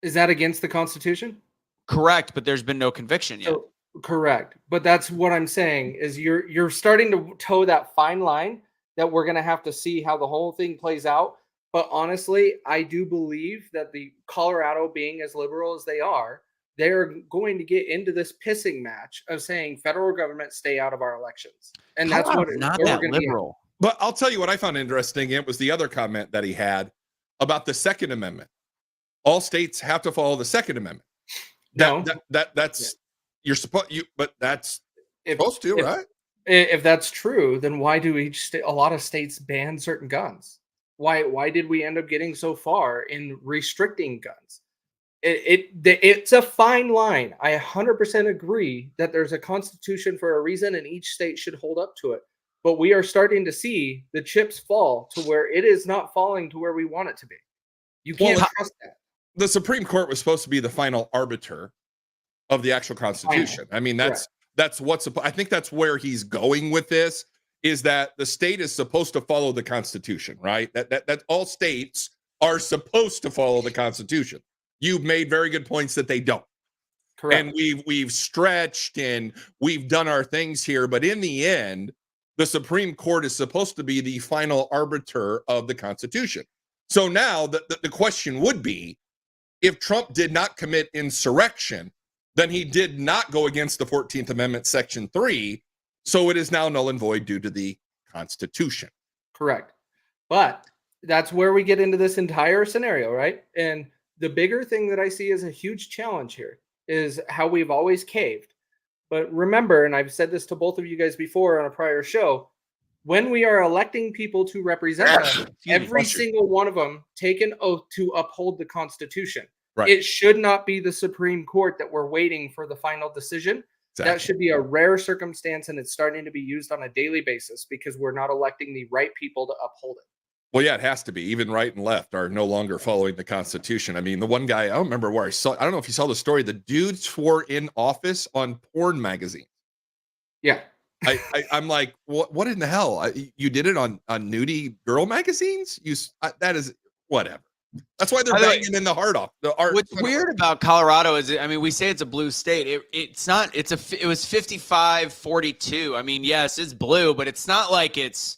Is that against the Constitution? Correct, but there's been no conviction yet. So, correct. But that's what I'm saying is you're starting to toe that fine line that we're going to have to see how the whole thing plays out. But honestly, I do believe that the Colorado, being as liberal as they are, they're going to get into this pissing match of saying federal government stay out of our elections. And that's what not that liberal. But I'll tell you what I found interesting. It was the other comment that he had about the Second Amendment. All states have to follow the Second Amendment. That's you're supposed but that's supposed to, right? If that's true, then why do a lot of states ban certain guns? Why did we end up getting so far in restricting guns? It's a fine line. I 100% agree that there's a constitution for a reason and each state should hold up to it. But we are starting to see the chips fall to where it is not falling to where we want it to be. You can't trust that. The Supreme Court was supposed to be the final arbiter of the actual Constitution. I mean, that's what's I think that's where he's going with this, is that the state is supposed to follow the Constitution, right? That all states are supposed to follow the Constitution. You've made very good points that they don't. Correct. And we've stretched and we've done our things here, but in the end, the Supreme Court is supposed to be the final arbiter of the Constitution. So now the question would be, if Trump did not commit insurrection, then he did not go against the 14th Amendment, Section 3. So it is now null and void due to the Constitution. Correct. But that's where we get into this entire scenario, right? And the bigger thing that I see as a huge challenge here is how we've always caved. But remember, and I've said this to both of you guys before on a prior show, when we are electing people to represent us, every single one of them take an oath to uphold the Constitution. Right. It should not be the Supreme Court that we're waiting for the final decision. Exactly. That should be a rare circumstance, and it's starting to be used on a daily basis because we're not electing the right people to uphold it. Well, yeah, it has to be. Even right and left are no longer following the Constitution. I mean, the one guy, I don't remember where I don't know if you saw the story. The dude swore in office on porn magazine. Yeah. I'm like, what in the hell? You did it on nudie girl magazines? That is whatever. That's why they're banging in the heart off. What's weird about Colorado is, I mean, we say it's a blue state. It's not. It was 55-42. I mean, yes, it's blue, but it's not like it's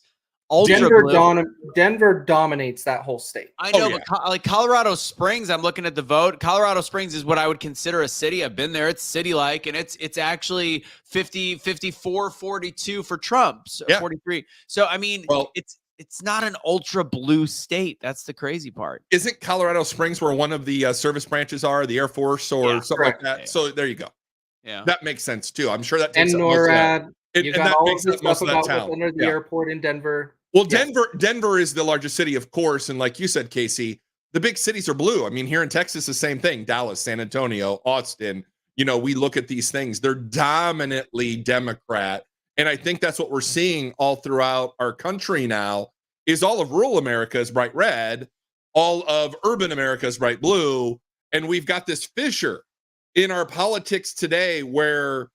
ultra blue. Denver dominates that whole state. I know, but like Colorado Springs, I'm looking at the vote. Colorado Springs is what I would consider a city. I've been there. It's city-like, and it's actually 54-42 for Trump. So 43. So I mean, it's not an ultra blue state. That's the crazy part. Isn't Colorado Springs where one of the service branches are, the Air Force or something like that? Yeah. So there you go. Yeah, that makes sense too. I'm sure that takes and NORAD. You got all of the stuff about what's under the airport in Denver. Well, Denver is the largest city, of course, and like you said, Casey, the big cities are blue. I mean, here in Texas, the same thing. Dallas, San Antonio, Austin. You know, we look at these things; they're dominantly Democrat. And I think that's what we're seeing all throughout our country now, is all of rural America is bright red, all of urban America is bright blue. And we've got this fissure in our politics today where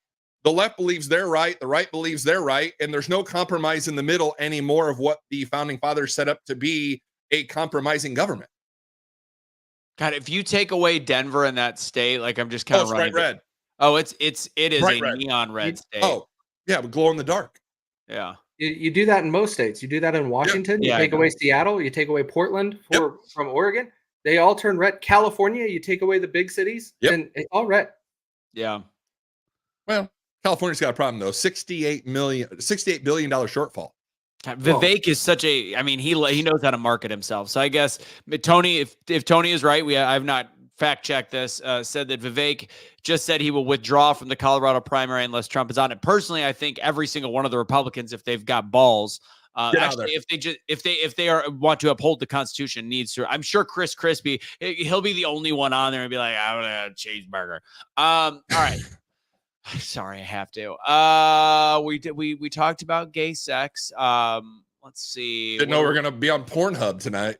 the left believes they're right, the right believes they're right, and there's no compromise in the middle anymore of what the founding fathers set up to be a compromising government. God, if you take away Denver in that state, like I'm just kind of running. Bright red. Oh, it is bright a red. Neon red state. Oh, yeah, but glow in the dark. Yeah. You do that in most states. You do that in Washington. Yep. You take away Seattle. You take away Portland from Oregon. They all turn red. California, you take away the big cities, and it's all red. Yeah. Well, California's got a problem though. $68 billion shortfall. Vivek is such a. I mean, he knows how to market himself. So I guess Tony, if Tony is right, I've not fact checked this. Said that Vivek just said he will withdraw from the Colorado primary unless Trump is on it. Personally, I think every single one of the Republicans, if they've got balls, actually, if they want to uphold the Constitution, needs to. I'm sure Chris Christie, he'll be the only one on there and be like, I'm gonna cheeseburger. All right. Sorry, I have to. We talked about gay sex. Let's see. Didn't know we're gonna be on Pornhub tonight.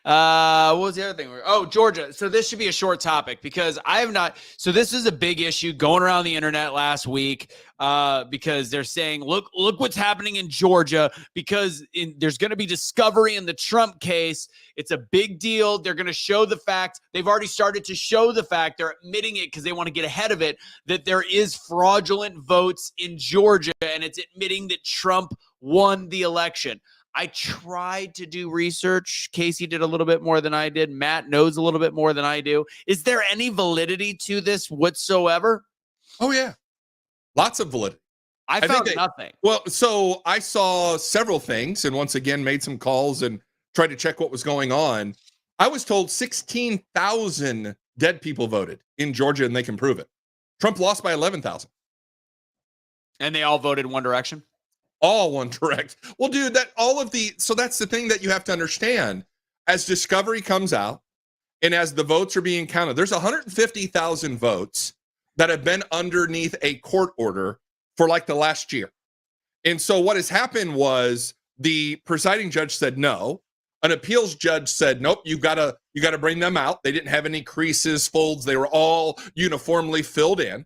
What was the other thing? Oh, Georgia. So this should be a short topic because I have not. So this is a big issue going around the internet last week because they're saying, look what's happening in Georgia because there's going to be discovery in the Trump case. It's a big deal. They're going to show the fact. They've already started to show the fact. They're admitting it because they want to get ahead of it, that there is fraudulent votes in Georgia, and it's admitting that Trump won the election. I tried to do research. Casey did a little bit more than I did. Matt knows a little bit more than I do. Is there any validity to this whatsoever? Oh, yeah. Lots of validity. I found nothing. Well, so I saw several things and once again made some calls and tried to check what was going on. I was told 16,000 dead people voted in Georgia and they can prove it. Trump lost by 11,000. And they all voted One Direction? All One Direct. Well, dude, so that's the thing that you have to understand. As discovery comes out and as the votes are being counted, there's 150,000 votes that have been underneath a court order for like the last year. And so what has happened was the presiding judge said no. An appeals judge said, nope, you gotta bring them out. They didn't have any creases, folds. They were all uniformly filled in.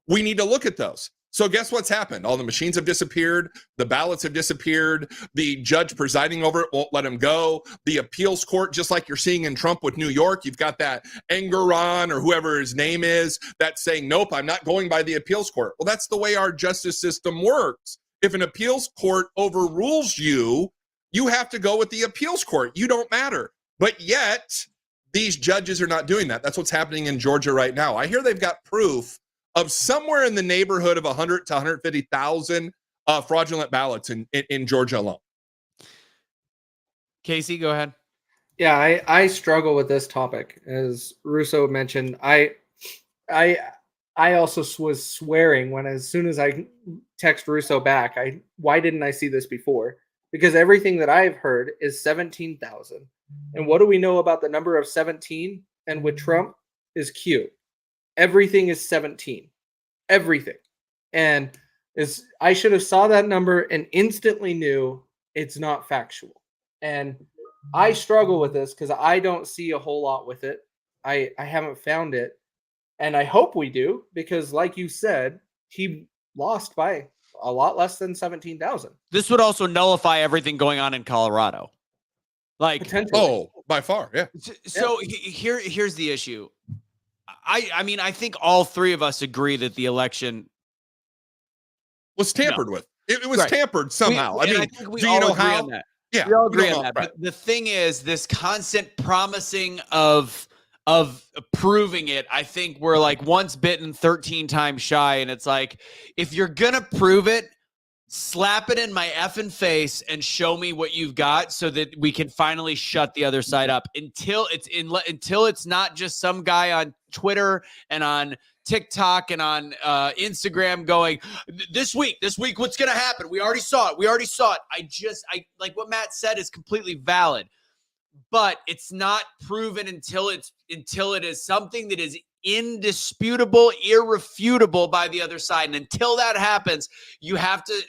We need to look at those. So guess what's happened? All the machines have disappeared. The ballots have disappeared. The judge presiding over it won't let them go. The appeals court, just like you're seeing in Trump with New York, you've got that Engeron or whoever his name is that's saying, nope, I'm not going by the appeals court. Well, that's the way our justice system works. If an appeals court overrules you, you have to go with the appeals court. You don't matter. But yet, these judges are not doing that. That's what's happening in Georgia right now. I hear they've got proof of somewhere in the neighborhood of 100 to 150,000 fraudulent ballots in Georgia alone. Casey, go ahead. Yeah, I struggle with this topic. As Russo mentioned, I also was swearing when as soon as I text Russo back, why didn't I see this before? Because everything that I've heard is 17,000. And what do we know about the number of 17? And with Trump is Q. Everything is 17. Everything. And I should have saw that number and instantly knew it's not factual. And I struggle with this because I don't see a whole lot with it. I haven't found it. And I hope we do, because like you said, he lost by a lot less than 17,000. This would also nullify everything going on in Colorado. Like, potentially. Oh, by far, yeah. So here's the issue. I mean, I think all three of us agree that the election was tampered with. It was right. tampered somehow. I mean, think we do you all know agree how? on that. Yeah, we all agree on that. Right. But the thing is, this constant promising of proving it, I think we're like once bitten, 13 times shy. And it's like, if you're going to prove it, slap it in my effing face and show me what you've got so that we can finally shut the other side up until it's not just some guy on Twitter and on TikTok and on Instagram going, this week, what's going to happen? We already saw it. I like what Matt said is completely valid, but it's not proven until it is something that is indisputable, irrefutable by the other side. And until that happens, you have to,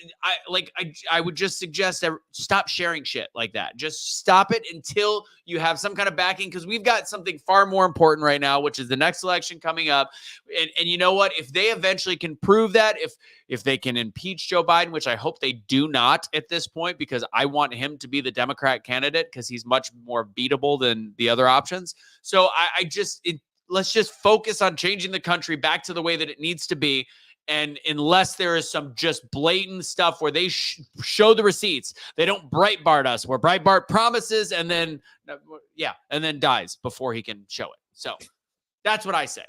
I would just suggest that stop sharing shit like that. Just stop it until you have some kind of backing, because we've got something far more important right now, which is the next election coming up. And you know what? If they eventually can prove that, if they can impeach Joe Biden, which I hope they do not at this point, because I want him to be the Democrat candidate because he's much more beatable than the other options. So let's just focus on changing the country back to the way that it needs to be. And unless there is some just blatant stuff where they show the receipts, they don't Breitbart us, where Breitbart promises and then dies before he can show it. So that's what I say.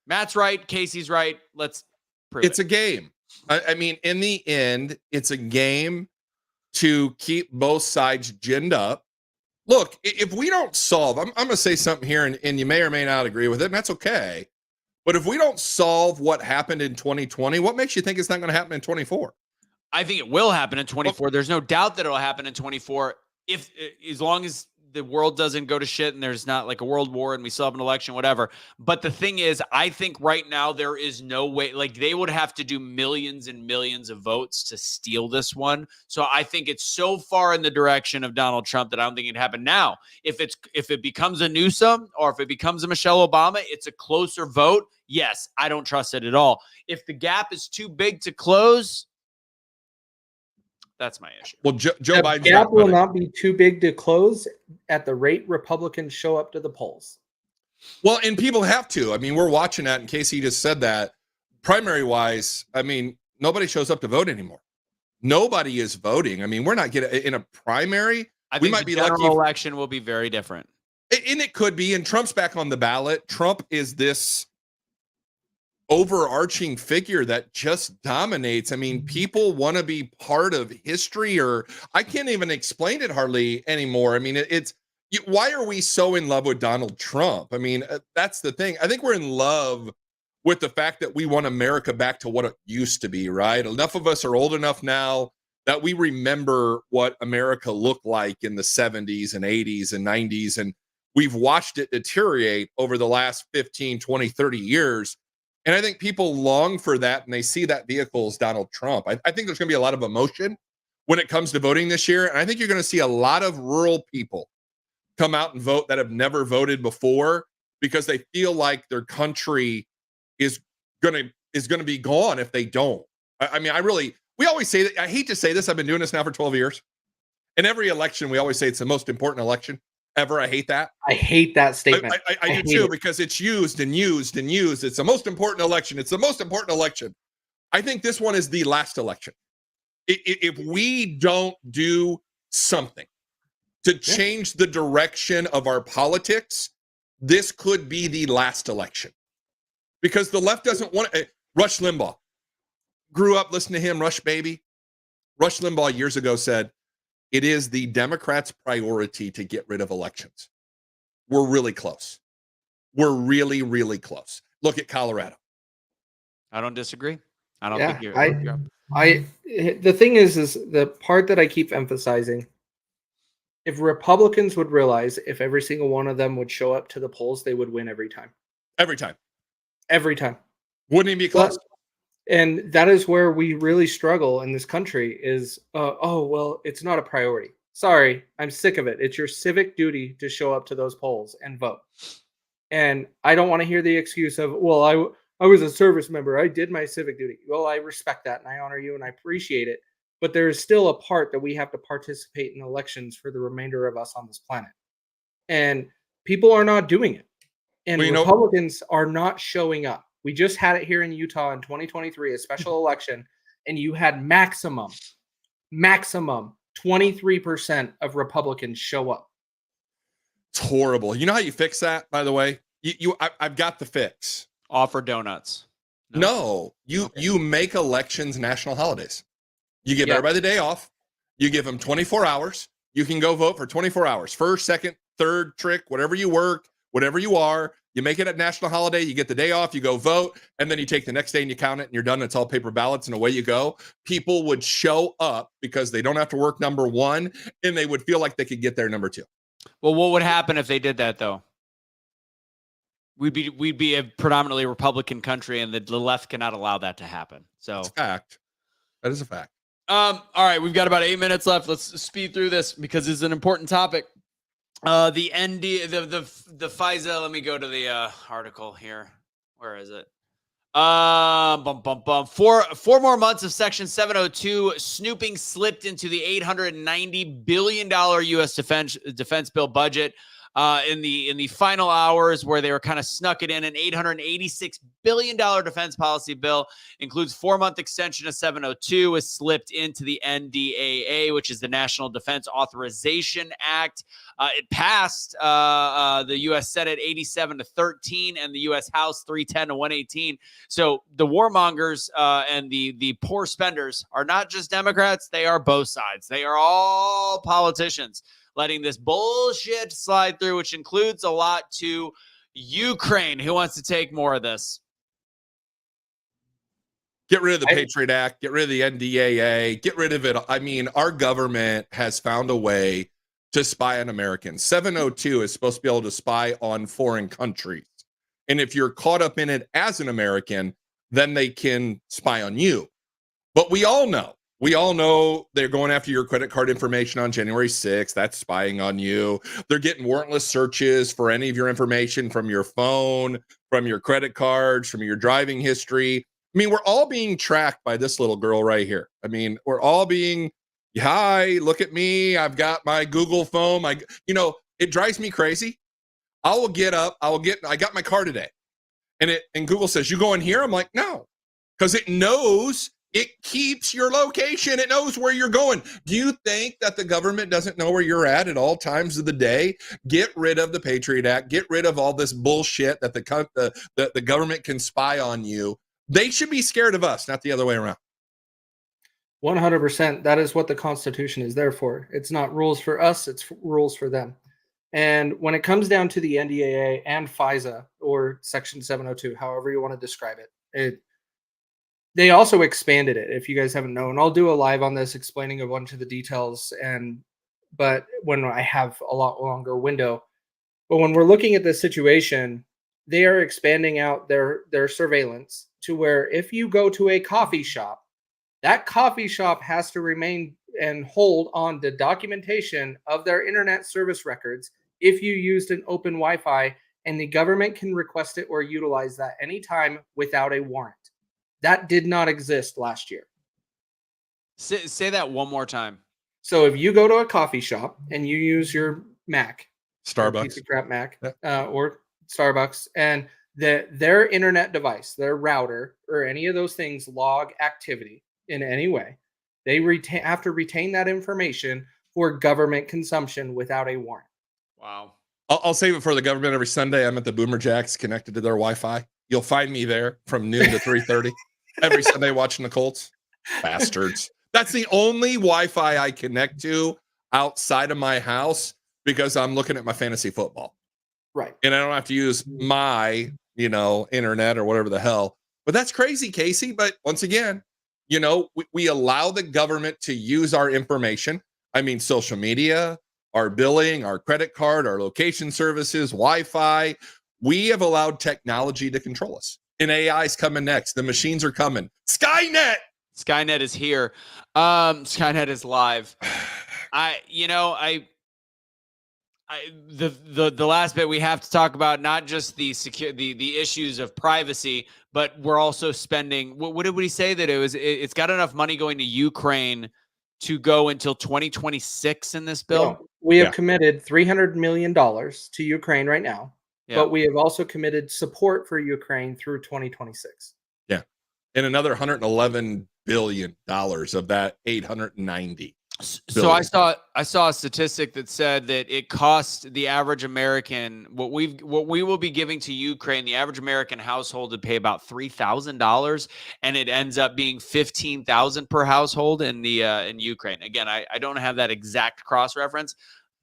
Matt's right. Casey's right. Let's prove it's a game. I mean, in the end, it's a game to keep both sides ginned up. Look, if we don't solve, I'm going to say something here, and you may or may not agree with it, and that's okay. But if we don't solve what happened in 2020, what makes you think it's not going to happen in 24? I think it will happen in 24. There's no doubt that it'll happen in 24 as long as the world doesn't go to shit and there's not like a world war and we still have an election, whatever. But the thing is, I think right now there is no way, like they would have to do millions and millions of votes to steal this one. So I think it's so far in the direction of Donald Trump that I don't think it'd happen. Now, if it becomes a Newsom or if it becomes a Michelle Obama, it's a closer vote. Yes, I don't trust it at all. If the gap is too big to close, that's my issue. Well, Joe The Biden's gap will gonna- not be too big to close at the rate Republicans show up to the polls. Well, and people have to. I mean, we're watching that. In case he just said that, primary wise, I mean, nobody shows up to vote anymore. Nobody is voting. I mean, we're not getting in a primary. I We think might the be lucky general if- election will be very different. And it could be. And Trump's back on the ballot. Trump is this overarching figure that just dominates. I mean, people want to be part of history, or I can't even explain it hardly anymore. I mean, why are we so in love with Donald Trump? I mean, that's the thing. I think we're in love with the fact that we want America back to what it used to be, right? Enough of us are old enough now that we remember what America looked like in the 70s and 80s and 90s. And we've watched it deteriorate over the last 15, 20, 30 years. And I think people long for that, and they see that vehicle as Donald Trump. I think there's going to be a lot of emotion when it comes to voting this year. And I think you're going to see a lot of rural people come out and vote that have never voted before because they feel like their country is going to be gone if they don't. I mean, we always say that. I hate to say this. I've been doing this now for 12 years. In every election, we always say it's the most important election ever. I hate that. I hate that statement. I do too, because it's used and used and used. It's the most important election. It's the most important election. I think this one is the last election. If we don't do something to change the direction of our politics, this could be the last election. Because the left doesn't want it. Rush Limbaugh. Grew up listening to him, Rush Baby. Rush Limbaugh years ago said, it is the Democrats' priority to get rid of elections. We're really close. We're really, really close. Look at Colorado. I don't disagree. I don't Yeah, think you're. the thing is the part that I keep emphasizing. If Republicans would realize if every single one of them would show up to the polls, they would win every time. Every time. Every time. Wouldn't even be close. And that is where we really struggle in this country is, well, it's not a priority. Sorry, I'm sick of it. It's your civic duty to show up to those polls and vote. And I don't want to hear the excuse of, well, I was a service member. I did my civic duty. Well, I respect that and I honor you and I appreciate it. But there is still a part that we have to participate in elections for the remainder of us on this planet. And people are not doing it. And Republicans are not showing up. We just had it here in Utah in 2023, a special election, and you had maximum 23% of Republicans show up. It's horrible. You know how you fix that, by the way? I've got the fix. Offer donuts. No, you make elections national holidays. You give everybody the day off. You give them 24 hours. You can go vote for 24 hours. First, second, third trick, whatever you work, whatever you are. You make it a national holiday. You get the day off. You go vote. And then you take the next day and you count it and you're done. It's all paper ballots and away you go. People would show up because they don't have to work number one and they would feel like they could get there number two. Well, what would happen if they did that, though? We'd be a predominantly Republican country, and the left cannot allow that to happen. So it's a fact. That is a fact. All right, we've got about 8 minutes left. Let's speed through this because it's an important topic. The FISA. Let me go to the article here. Where is it? 4 more months of Section 702 snooping slipped into the $890 billion U.S. defense bill budget. In the final hours where they were kind of snuck it in, an $886 billion defense policy bill includes 4-month extension of 702 is slipped into the NDAA, which is the National Defense Authorization Act. It passed the U.S. Senate 87-13 and the U.S. House 310-118. So the warmongers and the poor spenders are not just Democrats. They are both sides. They are all politicians letting this bullshit slide through, which includes a lot to Ukraine. Who wants to take more of this? Get rid of the Patriot Act. Get rid of the NDAA. Get rid of it. I mean, our government has found a way to spy on Americans. 702 is supposed to be able to spy on foreign countries. And if you're caught up in it as an American, then they can spy on you. But we all know they're going after your credit card information on January 6th. That's spying on you. They're getting warrantless searches for any of your information from your phone, from your credit cards, from your driving history. I mean, we're all being tracked by this little girl right here. I mean, we're all being, hi, look at me. I've got my Google phone. It drives me crazy. I got my car today. And Google says, you go in here? I'm like, no, because it knows, it keeps your location. It knows where you're going. Do you think that the government doesn't know where you're at all times of the day? Get rid of the Patriot Act. Get rid of all this bullshit that the government can spy on you. They should be scared of us, not the other way around. 100%. That is what the Constitution is there for. It's not rules for us, it's rules for them. And when it comes down to the NDAA and FISA, or Section 702, however you want to describe it, they also expanded it, if you guys haven't known. I'll do a live on this explaining a bunch of the details, but when I have a lot longer window. But when we're looking at this situation, they are expanding out their surveillance to where if you go to a coffee shop, that coffee shop has to remain and hold on the documentation of their internet service records if you used an open Wi-Fi, and the government can request it or utilize that anytime without a warrant. That did not exist last year. Say that one more time. So if you go to a coffee shop and you use your Mac, Starbucks, piece of crap Mac, or Starbucks, and their internet device, their router, or any of those things log activity in any way, they have to retain that information for government consumption without a warrant. Wow. I'll save it for the government. Every Sunday, I'm at the Boomer Jacks connected to their Wi-Fi. You'll find me there from noon to 3:30 every Sunday watching the Colts. Bastards. That's the only Wi-Fi I connect to outside of my house because I'm looking at my fantasy football. Right. And I don't have to use my, internet or whatever the hell. But that's crazy, Casey. But once again, we allow the government to use our information. I mean, social media, our billing, our credit card, our location services, Wi-Fi. We have allowed technology to control us. And AI is coming next. The machines are coming. Skynet is here. Skynet is live. The last bit we have to talk about, not just the issues of privacy, but we're also spending. What did we say that it's got enough money going to Ukraine to go until 2026 in this bill? Yeah. We have committed $300 million to Ukraine right now, but we have also committed support for Ukraine through 2026. Yeah. And another $111 billion of that 890. So I saw a statistic that said that it cost the average American what we will be giving to Ukraine. The average American household would pay about $3,000, and it ends up being $15,000 per household in Ukraine. Again, I don't have that exact cross reference,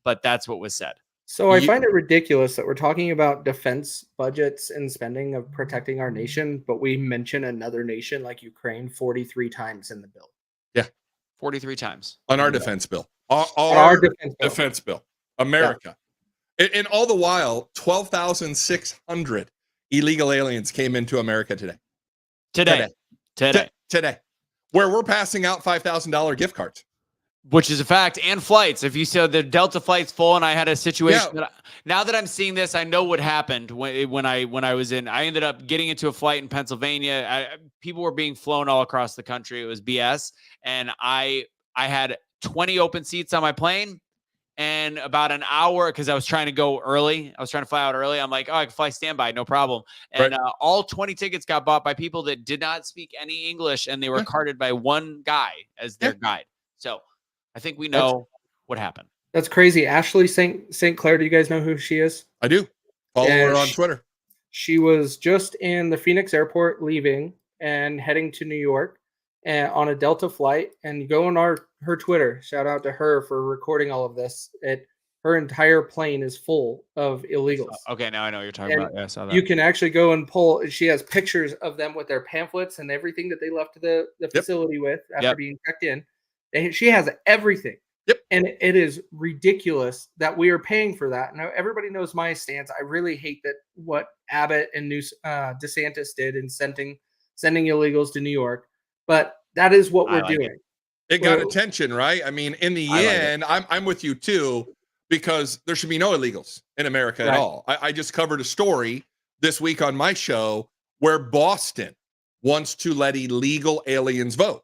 but that's what was said. So I find it ridiculous that we're talking about defense budgets and spending of protecting our nation, but we mention another nation like Ukraine 43 times in the bill. Yeah. 43 times on our defense bill. Our defense bill. America. Yeah. And all the while, 12,600 illegal aliens came into America today. Today. Where we're passing out $5,000 gift cards. Which is a fact. And flights. If you saw the Delta flight's full, and I had a situation now that I'm seeing this, I know what happened when I ended up getting into a flight in Pennsylvania. People were being flown all across the country. It was BS. And I had 20 open seats on my plane, and about an hour, because I was trying to go early. I was trying to fly out early. I'm like, I can fly standby, no problem. And all 20 tickets got bought by people that did not speak any English, and they were carded by one guy as their guide. So I think we know what happened. That's crazy. Ashley St. Clair, do you guys know who she is? I do. Follow her on Twitter. She was just in the Phoenix airport leaving and heading to New York on a Delta flight, and go on her Twitter. Shout out to her for recording all of this. Her entire plane is full of illegals. Okay, now I know what you're talking about. Yeah, I saw that. You can actually go and pull. She has pictures of them with their pamphlets and everything that they left the facility with after being checked in. She has everything. Yep. And it is ridiculous that we are paying for that. Now, everybody knows my stance. I really hate that what Abbott and DeSantis did in sending illegals to New York, but that is what we're doing. It got attention, right? I mean, in the end, I'm with you too, because there should be no illegals in America at all. I just covered a story this week on my show where Boston wants to let illegal aliens vote.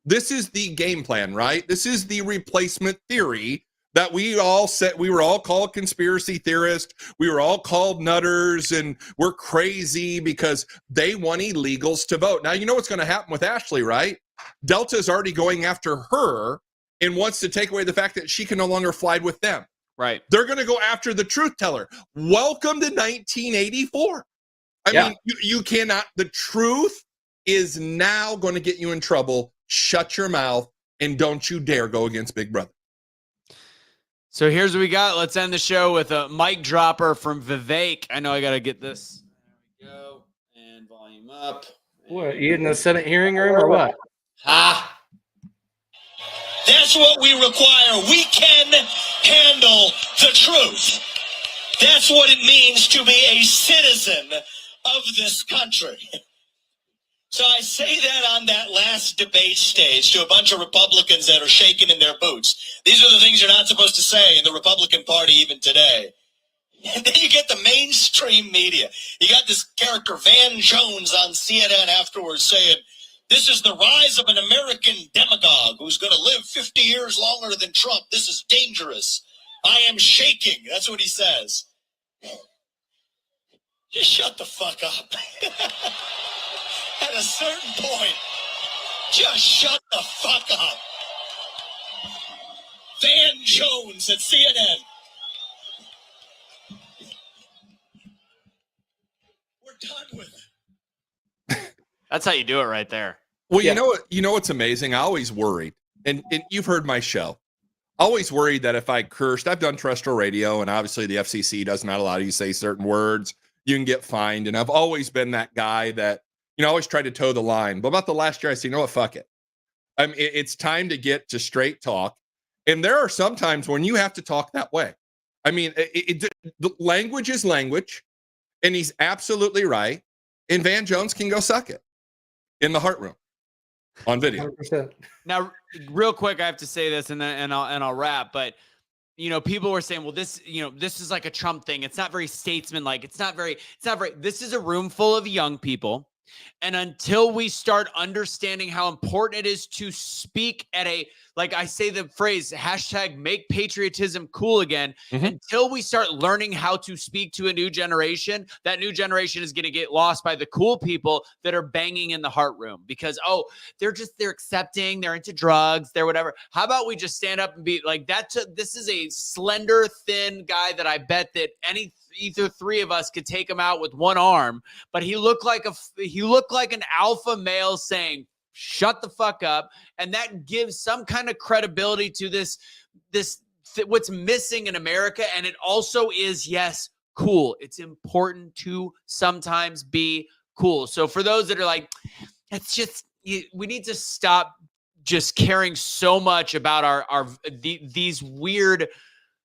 This is the game plan, right? This is the replacement theory that we all said. We were all called conspiracy theorists. We were all called nutters, and we're crazy because they want illegals to vote. Now, you know what's going to happen with Ashley, right? Delta is already going after her and wants to take away the fact that she can no longer fly with them. Right. They're going to go after the truth teller. Welcome to 1984. I mean, you cannot. The truth is now going to get you in trouble. Shut your mouth and don't you dare go against Big Brother. So here's what we got. Let's end the show with a mic dropper from Vivek. I know I got to get this. There we go. And volume up. What, you in the Senate hearing room or what? Ha! That's what we require. We can handle the truth. That's what it means to be a citizen of this country. So I say that on that last debate stage to a bunch of Republicans that are shaking in their boots. These are the things you're not supposed to say in the Republican Party even today. And then you get the mainstream media. You got this character, Van Jones, on CNN afterwards saying, this is the rise of an American demagogue who's going to live 50 years longer than Trump. This is dangerous. I am shaking. That's what he says. Just shut the fuck up. At a certain point, just shut the fuck up. Van Jones at CNN. We're done with it. That's how you do it right there. Well, you know what? You know what's amazing? I always worried, and you've heard my show. Always worried that if I cursed, I've done terrestrial radio, and obviously the FCC does not allow you to say certain words. You can get fined, and I've always been that guy that, you know, always tried to toe the line. But about the last year, I said, you know what, fuck it. I mean, it's time to get to straight talk. And there are some times when you have to talk that way. I mean, the language is language, and he's absolutely right. And Van Jones can go suck it in the heart room on video. 100%. Now, real quick, I have to say this, and I'll wrap. But you know, people were saying, well, this is like a Trump thing. It's not very statesman-like. It's not very. This is a room full of young people. And until we start understanding how important it is to speak at a, like I say the phrase, hashtag make patriotism cool again, until we start learning how to speak to a new generation, that new generation is going to get lost by the cool people that are banging in the heart room because, oh, they're accepting, they're into drugs, they're whatever. How about we just stand up and be like, this is a slender, thin guy that I bet that either three of us could take him out with one arm, but he looked like an alpha male saying, shut the fuck up. And that gives some kind of credibility to this what's missing in America. And it also is, yes, cool. It's important to sometimes be cool. So for those that are like, it's just, we need to stop just caring so much about these weird,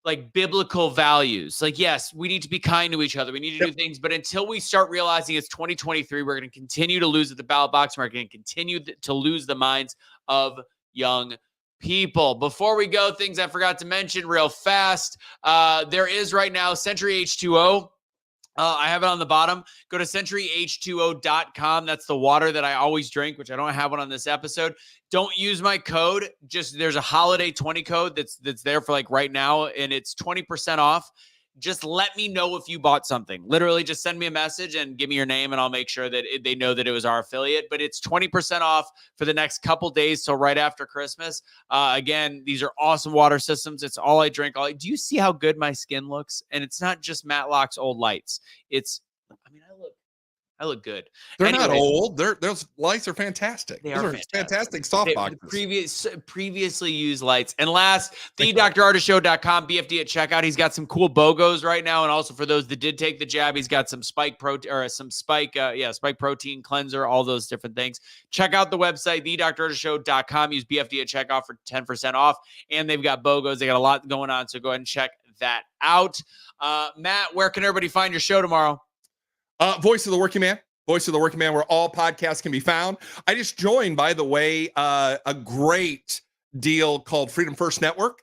like biblical values. Like, yes, we need to be kind to each other. We need to do things. But until we start realizing it's 2023, we're going to continue to lose at the ballot box. And we're going to continue to lose the minds of young people. Before we go, things I forgot to mention real fast. There is right now Century H2O. I have it on the bottom. Go to centuryh2o.com. That's the water that I always drink, which I don't have one on this episode. Don't use my code. Just there's a holiday 20 code that's there for like right now, and it's 20% off. Just let me know if you bought something. Literally, just send me a message and give me your name, and I'll make sure that they know that it was our affiliate. But it's 20% off for the next couple days till right after Christmas. Again, these are awesome water systems. It's all I drink. Do you see how good my skin looks? And it's not just Matt Locke's old lights. I look I look good. They're not Anyway, old. Those lights are fantastic. They Those are are fantastic They- softboxes. previously used lights. And last, thedrartishow.com, BFD at checkout. He's got some cool BOGOs right now. And also for those that did take the jab, he's got some spike protein or some spike protein cleanser, all those different things. Check out the website, thedrartishow.com. Use BFD at checkout for 10% off. And they've got BOGOs. They got a lot going on. So go ahead and check that out. Matt, where can everybody find your show tomorrow? Voice of the Working Man. Voice of the Working Man, where all podcasts can be found. I just joined, by the way, a great deal called Freedom First Network.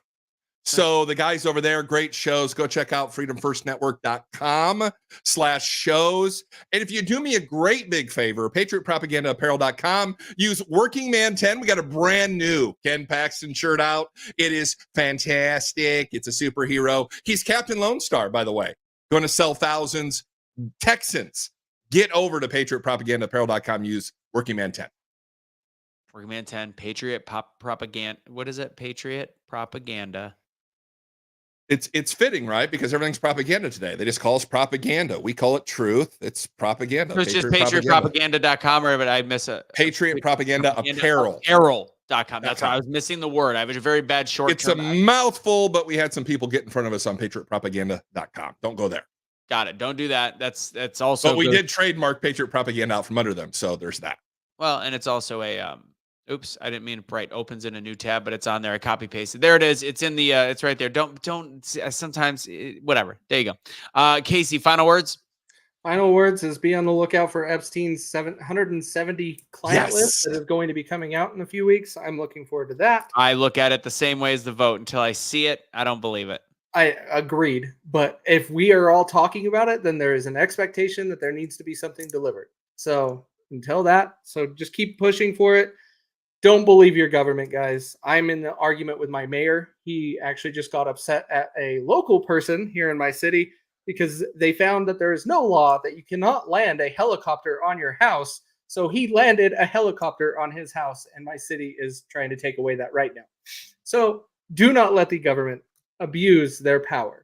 So the guys over there, great shows. Go check out freedomfirstnetwork.com/shows. And if you do me a great big favor, patriotpropagandaapparel.com, use Working Man 10. We got a brand new Ken Paxton shirt out. It is fantastic. It's a superhero. He's Captain Lone Star, by the way. Going to sell thousands. Texans, get over to patriotpropagandaapparel.com. Use Working Man 10. Working Man 10, Patriot Propaganda. What is it? Patriot Propaganda. It's fitting, right? Because everything's propaganda today. They just call us propaganda. We call it truth. It's propaganda. So it's just patriotpropaganda.com, or but I miss it. Patriot Propaganda Apparel. Apparel.com. That's why I was missing the word. I have a very bad short. It's a mouthful, but we had some people get in front of us on patriotpropaganda.com. Don't go there. Got it. Don't do that. That's also. But we did trademark Patriot Propaganda out from under them, so there's that. Well, and it's also a oops, I didn't mean to write opens in a new tab, but it's on there. I copy pasted. There it is. It's in the it's right there. Don't sometimes whatever. There you go. Casey, final words. Final words is be on the lookout for Epstein's 770 client list that is going to be coming out in a few weeks. I'm looking forward to that. I look at it the same way as the vote. Until I see it, I don't believe it. I agreed. But if we are all talking about it, then there is an expectation that there needs to be something delivered. So until that, so just keep pushing for it. Don't believe your government, guys. I'm in the argument with my mayor. He actually just got upset at a local person here in my city because they found that there is no law that you cannot land a helicopter on your house. So he landed a helicopter on his house, and my city is trying to take away that right now. So do not let the government abuse their power.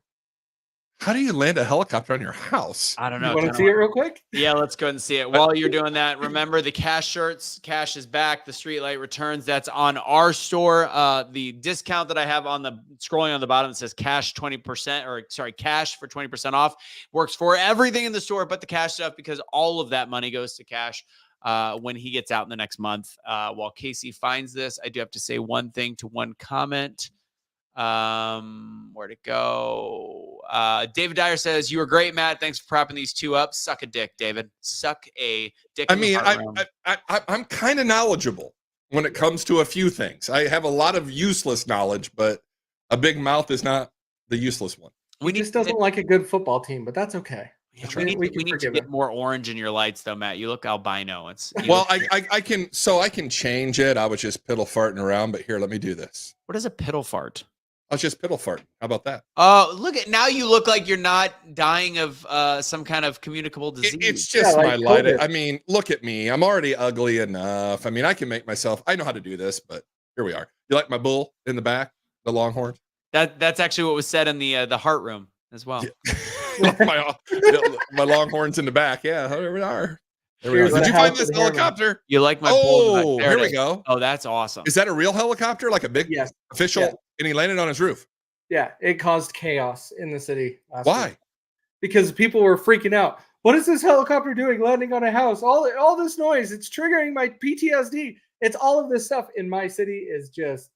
How do you land a helicopter on your house? I don't know. You want to see it real quick? Yeah, let's go ahead and see it. While you're doing that, remember the cash shirts. Cash is back. The Streetlight returns. That's on our store. The discount that I have on the scrolling on the bottom that says cash 20%, or sorry, cash for 20% off works for everything in the store but the cash stuff, because all of that money goes to cash when he gets out in the next month. While Casey finds this, I do have to say one thing to one comment. Where'd it go? David Dyer says, "You were great, Matt. Thanks for propping these two up. Suck a dick, David. Suck a dick." I mean, I'm kind of knowledgeable when it comes to a few things. I have a lot of useless knowledge, but a big mouth is not the useless one. He just doesn't like a good football team, but that's okay. Yeah, we need to get more orange in your lights, though, Matt. You look albino. I can change it. I was just piddle farting around, but here, let me do this. What is a piddle fart? I was just piddle farting. How about that? Oh, look at now. You look like you're not dying of some kind of communicable disease. It's just my light. I mean, look at me. I'm already ugly enough. I mean, I can make myself. I know how to do this, but here we are. You like my bull in the back, the longhorn? That's actually what was said in the heart room as well. Yeah. my longhorns in the back. Yeah, there we are. Did you find this helicopter? You like my bull? Oh, here we go. Oh, that's awesome. Is that a real helicopter? Like a big official? Yeah. And he landed on his roof. Yeah, it caused chaos in the city. Why? Week. Because people were freaking out. What is this helicopter doing landing on a house? All this noise. It's triggering my PTSD. It's all of this stuff in my city is just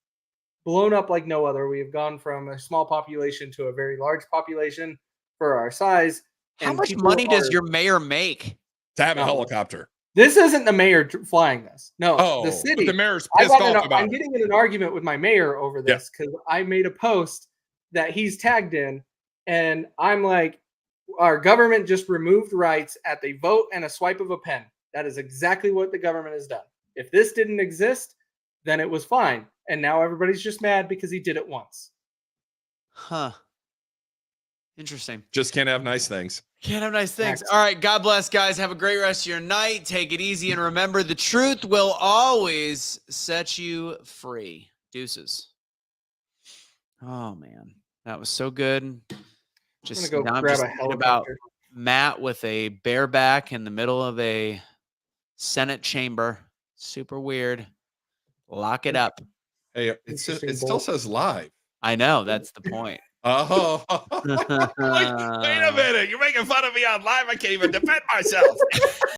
blown up like no other. We have gone from a small population to a very large population for our size. How much money does your mayor make to have a helicopter? This isn't the mayor flying this. No, the city. The mayor's pissed off about I'm getting in an argument with my mayor over this because I made a post that he's tagged in, and I'm like, our government just removed rights at the vote and a swipe of a pen. That is exactly what the government has done. If this didn't exist, then it was fine. And now everybody's just mad because he did it once. Huh. Interesting. Just can't have nice things. Can't have nice things. All right. God bless, guys. Have a great rest of your night. Take it easy. And remember, the truth will always set you free. Deuces. Oh, man. That was so good. Just I'm gonna go grab a helicopter. Matt with a bareback in the middle of a Senate chamber. Super weird. Lock it up. Hey, Interesting it still bolt. says live. I know. That's the point. Oh, wait a minute. You're making fun of me on live. I can't even defend myself.